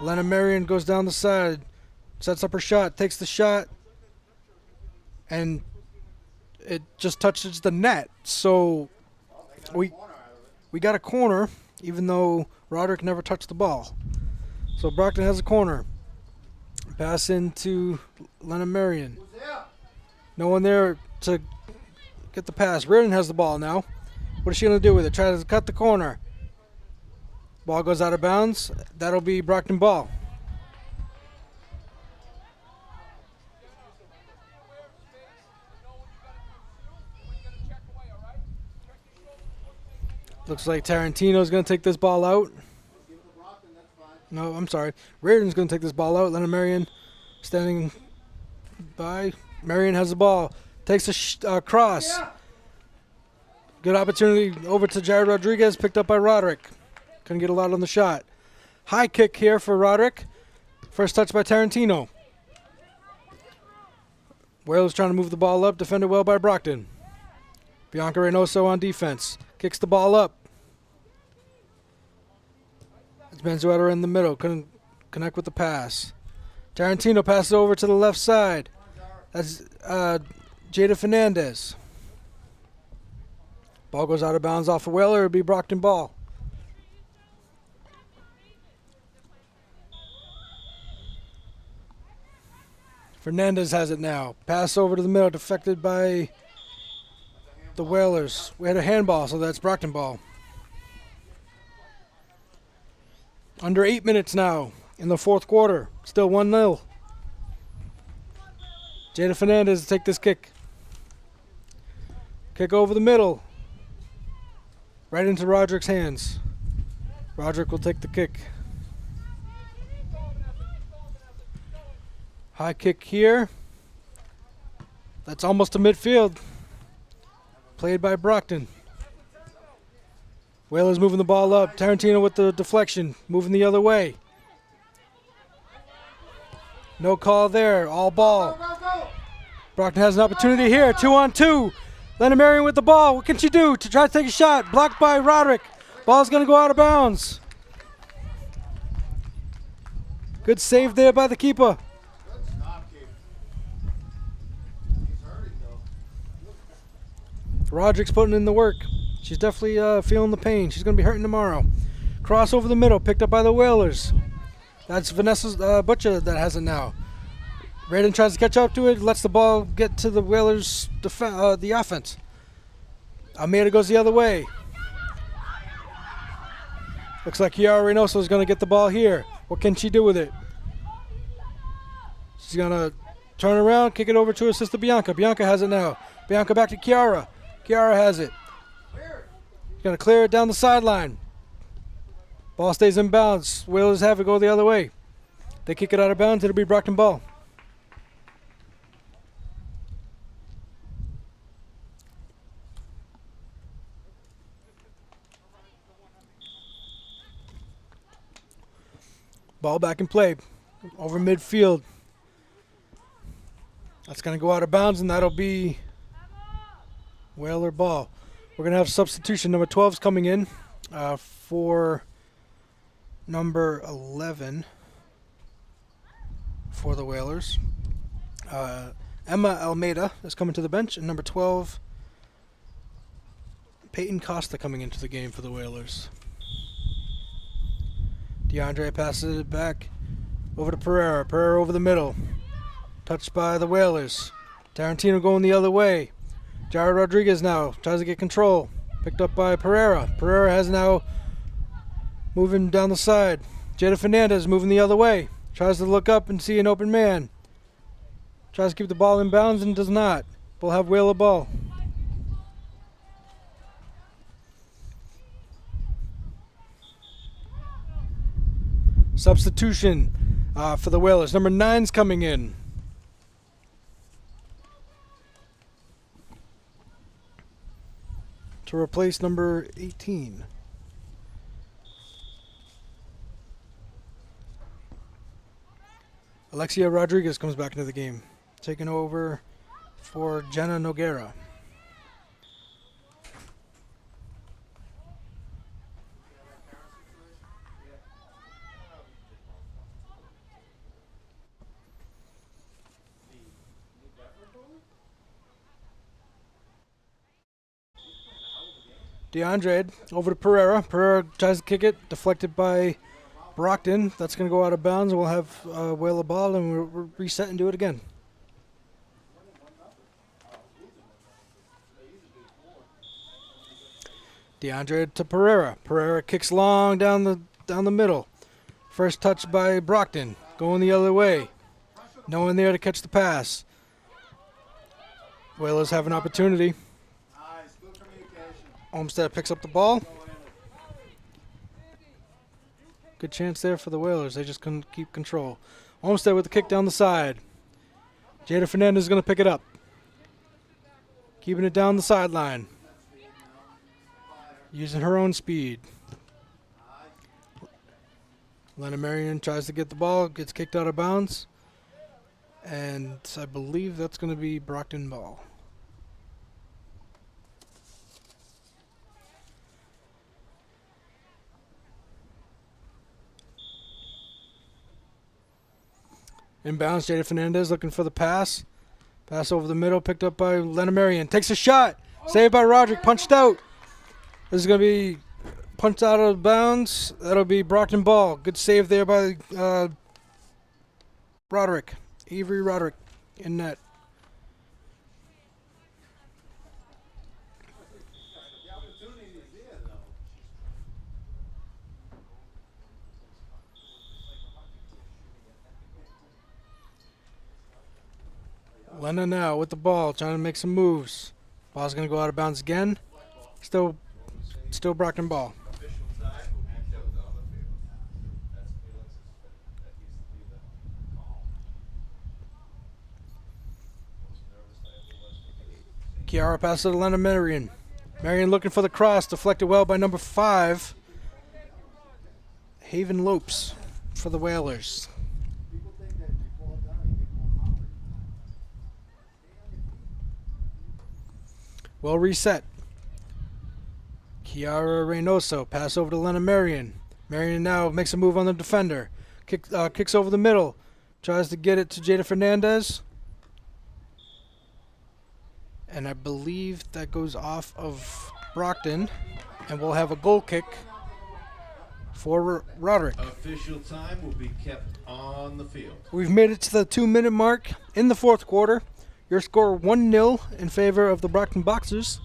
Lena Marion goes down the side. Sets up her shot, takes the shot, and it just touches the net. So we got a corner, even though Roderick never touched the ball. So Brockton has a corner. Pass into Lena Marion. No one there to get the pass. Reardon has the ball now. What is she going to do with it? Try to cut the corner. Ball goes out of bounds. That'll be Brockton ball. Looks like Tarantino's going to take this ball out. No, I'm sorry. Reardon's going to take this ball out. Lena Marion standing by. Marion has the ball. Takes a cross. Good opportunity over to Jared Rodriguez. Picked up by Roderick. Couldn't get a lot on the shot. High kick here for Roderick. First touch by Tarantino. Wales trying to move the ball up. Defended well by Brockton. Bianca Reynoso on defense. Kicks the ball up. It's Benzueta in the middle. Couldn't connect with the pass. Tarantino passes over to the left side. That's Jada Fernandez. Ball goes out of bounds off a Whaler. It'll be Brockton ball. Fernandez has it now. Pass over to the middle. Deflected by the Whalers. We had a handball, so that's Brockton ball. Under 8 minutes now in the fourth quarter. Still 1-0. Jada Fernandez to take this kick. Kick over the middle. Right into Roderick's hands. Roderick will take the kick. High kick here. That's almost to midfield. Played by Brockton. Whalers moving the ball up. Tarantino with the deflection. Moving the other way. No call there. All ball. Brockton has an opportunity here. 2-on-2. Lena Marion with the ball. What can she do to try to take a shot? Blocked by Roderick. Ball's going to go out of bounds. Good save there by the keeper. Roderick's putting in the work. She's definitely feeling the pain. She's going to be hurting tomorrow. Cross over the middle, picked up by the Whalers. That's Vanessa Butcher that has it now. Raiden tries to catch up to it, lets the ball get to the Whalers' the offense. Almeida goes the other way. Looks like Kiara Reynoso is going to get the ball here. What can she do with it? She's going to turn around, kick it over to her sister Bianca. Bianca has it now. Bianca back to Kiara. Kiara has it. Going to clear it down the sideline. Ball stays in bounds. Whalers have it go the other way. They kick it out of bounds. It'll be Brockton ball. Ball back in play. Over midfield. That's going to go out of bounds, and that'll be Whaler ball. We're going to have substitution. Number 12 is coming in for number 11 for the Whalers. Emma Almeida is coming to the bench, and number 12, Peyton Costa coming into the game for the Whalers. DeAndre passes it back over to Pereira. Pereira over the middle. Touched by the Whalers. Tarantino going the other way. Jared Rodriguez now tries to get control. Picked up by Pereira. Pereira has now moving down the side. Jada Fernandez moving the other way. Tries to look up and see an open man. Tries to keep the ball in bounds and does not. We'll have Whaler ball. Substitution for the Whalers. Number 9's coming in. To replace number 18. Alexia Rodriguez comes back into the game, taking over for Jenna Noguera. DeAndre over to Pereira. Pereira tries to kick it, deflected by Brockton. That's going to go out of bounds, and we'll have Whaler ball, and we'll reset and do it again. DeAndre to Pereira. Pereira kicks long down the middle. First touch by Brockton, going the other way. No one there to catch the pass. Whalers have an opportunity. Olmsted picks up the ball. Good chance there for the Whalers. They just couldn't keep control. Olmsted with the kick down the side. Jada Fernandez is going to pick it up. Keeping it down the sideline. Using her own speed. Lena Marion tries to get the ball. Gets kicked out of bounds. And I believe that's going to be Brockton ball. Inbounds, Jada Fernandez looking for the pass. Pass over the middle, picked up by Lena Marion. Takes a shot. Saved by Roderick, punched out. This is going to be punched out of bounds. That'll be Brockton ball. Good save there by Roderick. Avery Roderick in net. Lena now with the ball, trying to make some moves. Ball's going to go out of bounds again. Still Brockton ball. Kiara passes to Lena Marion. Marion looking for the cross, deflected well by number 5. Haven Lopes for the Whalers. Well reset. Kiara Reynoso, pass over to Lena Marion. Marion now makes a move on the defender. Kicks over the middle. Tries to get it to Jada Fernandez. And I believe that goes off of Brockton. And we'll have a goal kick for Roderick. Official time will be kept on the field. We've made it to the 2-minute mark in the fourth quarter. Your score 1-0 in favor of the Brockton Boxers.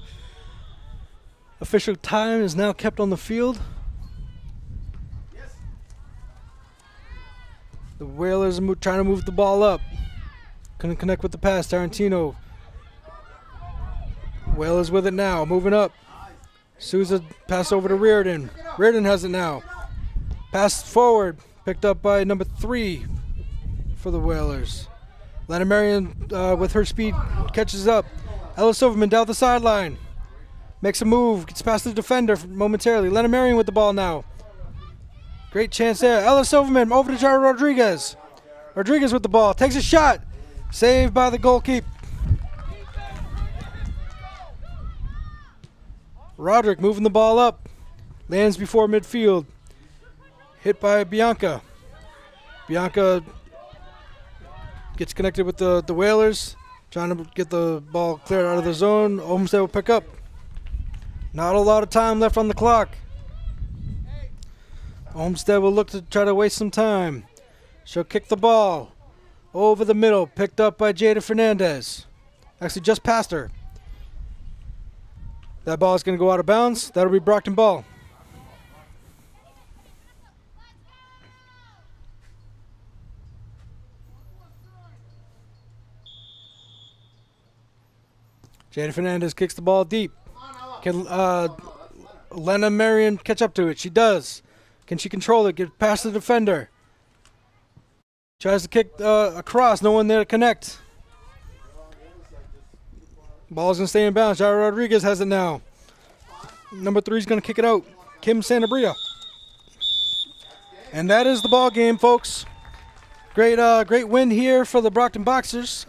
Official time is now kept on the field. The Whalers are trying to move the ball up. Couldn't connect with the pass. Tarantino. Whalers with it now, moving up. Souza pass over to Reardon. Reardon has it now. Pass forward, picked up by number 3 for the Whalers. Lena Marion with her speed catches up. Ella Silverman down the sideline. Makes a move, gets past the defender momentarily. Lena Marion with the ball now. Great chance there. Ella Silverman over to Jared Rodriguez. Rodriguez with the ball, takes a shot. Saved by the goalkeeper. Roderick moving the ball up. Lands before midfield. Hit by Bianca. Bianca gets connected with the Whalers. Trying to get the ball cleared out of the zone. Olmsted will pick up. Not a lot of time left on the clock. Olmsted will look to try to waste some time. She'll kick the ball over the middle, picked up by Jada Fernandez. Actually, just past her. That ball is going to go out of bounds. That'll be Brockton ball. Jada Fernandez kicks the ball deep. Can Lena Marion catch up to it? She does. Can she control it? Get past the defender. Tries to kick across. No one there to connect. Ball's going to stay in bounds. Jairo Rodriguez has it now. Number 3 is going to kick it out. Kim Santabria. And that is the ball game, folks. Great win here for the Brockton Boxers,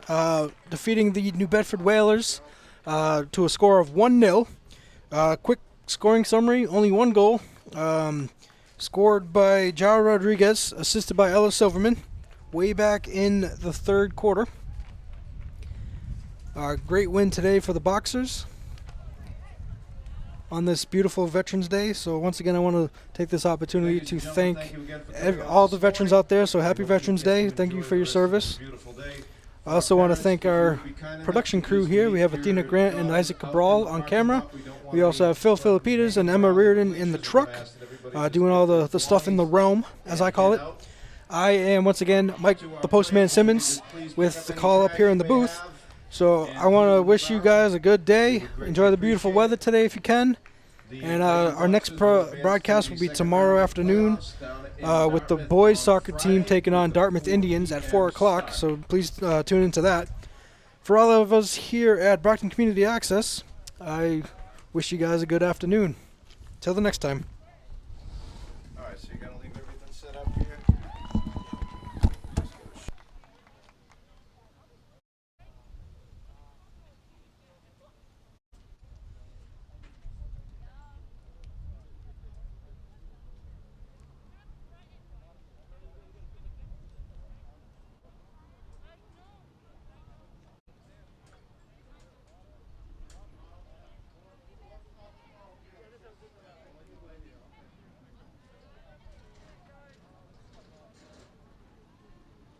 defeating the New Bedford Whalers to a score of 1-0. Quick scoring summary, only one goal. Scored by Jairo Rodriguez, assisted by Ella Silverman, way back in the third quarter. Great win today for the Boxers on this beautiful Veterans Day. So once again, I want to take this opportunity to thank all the veterans out there. So happy Veterans Day. Thank you for your service. I also want to thank our production crew here. We have Athena Grant and Isaac Cabral on camera. We also have Phil Filipides and Emma Reardon in the truck, doing all the stuff in the realm, as I call it. I am, once again, Mike the Postman Simmons with the call up here in the booth. So I want to wish you guys a good day. Enjoy the beautiful weather today if you can. And our next broadcast will be tomorrow afternoon with the boys soccer team taking on Dartmouth Indians at 4 o'clock. So please tune into that. For all of us here at Brockton Community Access, I wish you guys a good afternoon. Till the next time. All right, so you're going to leave it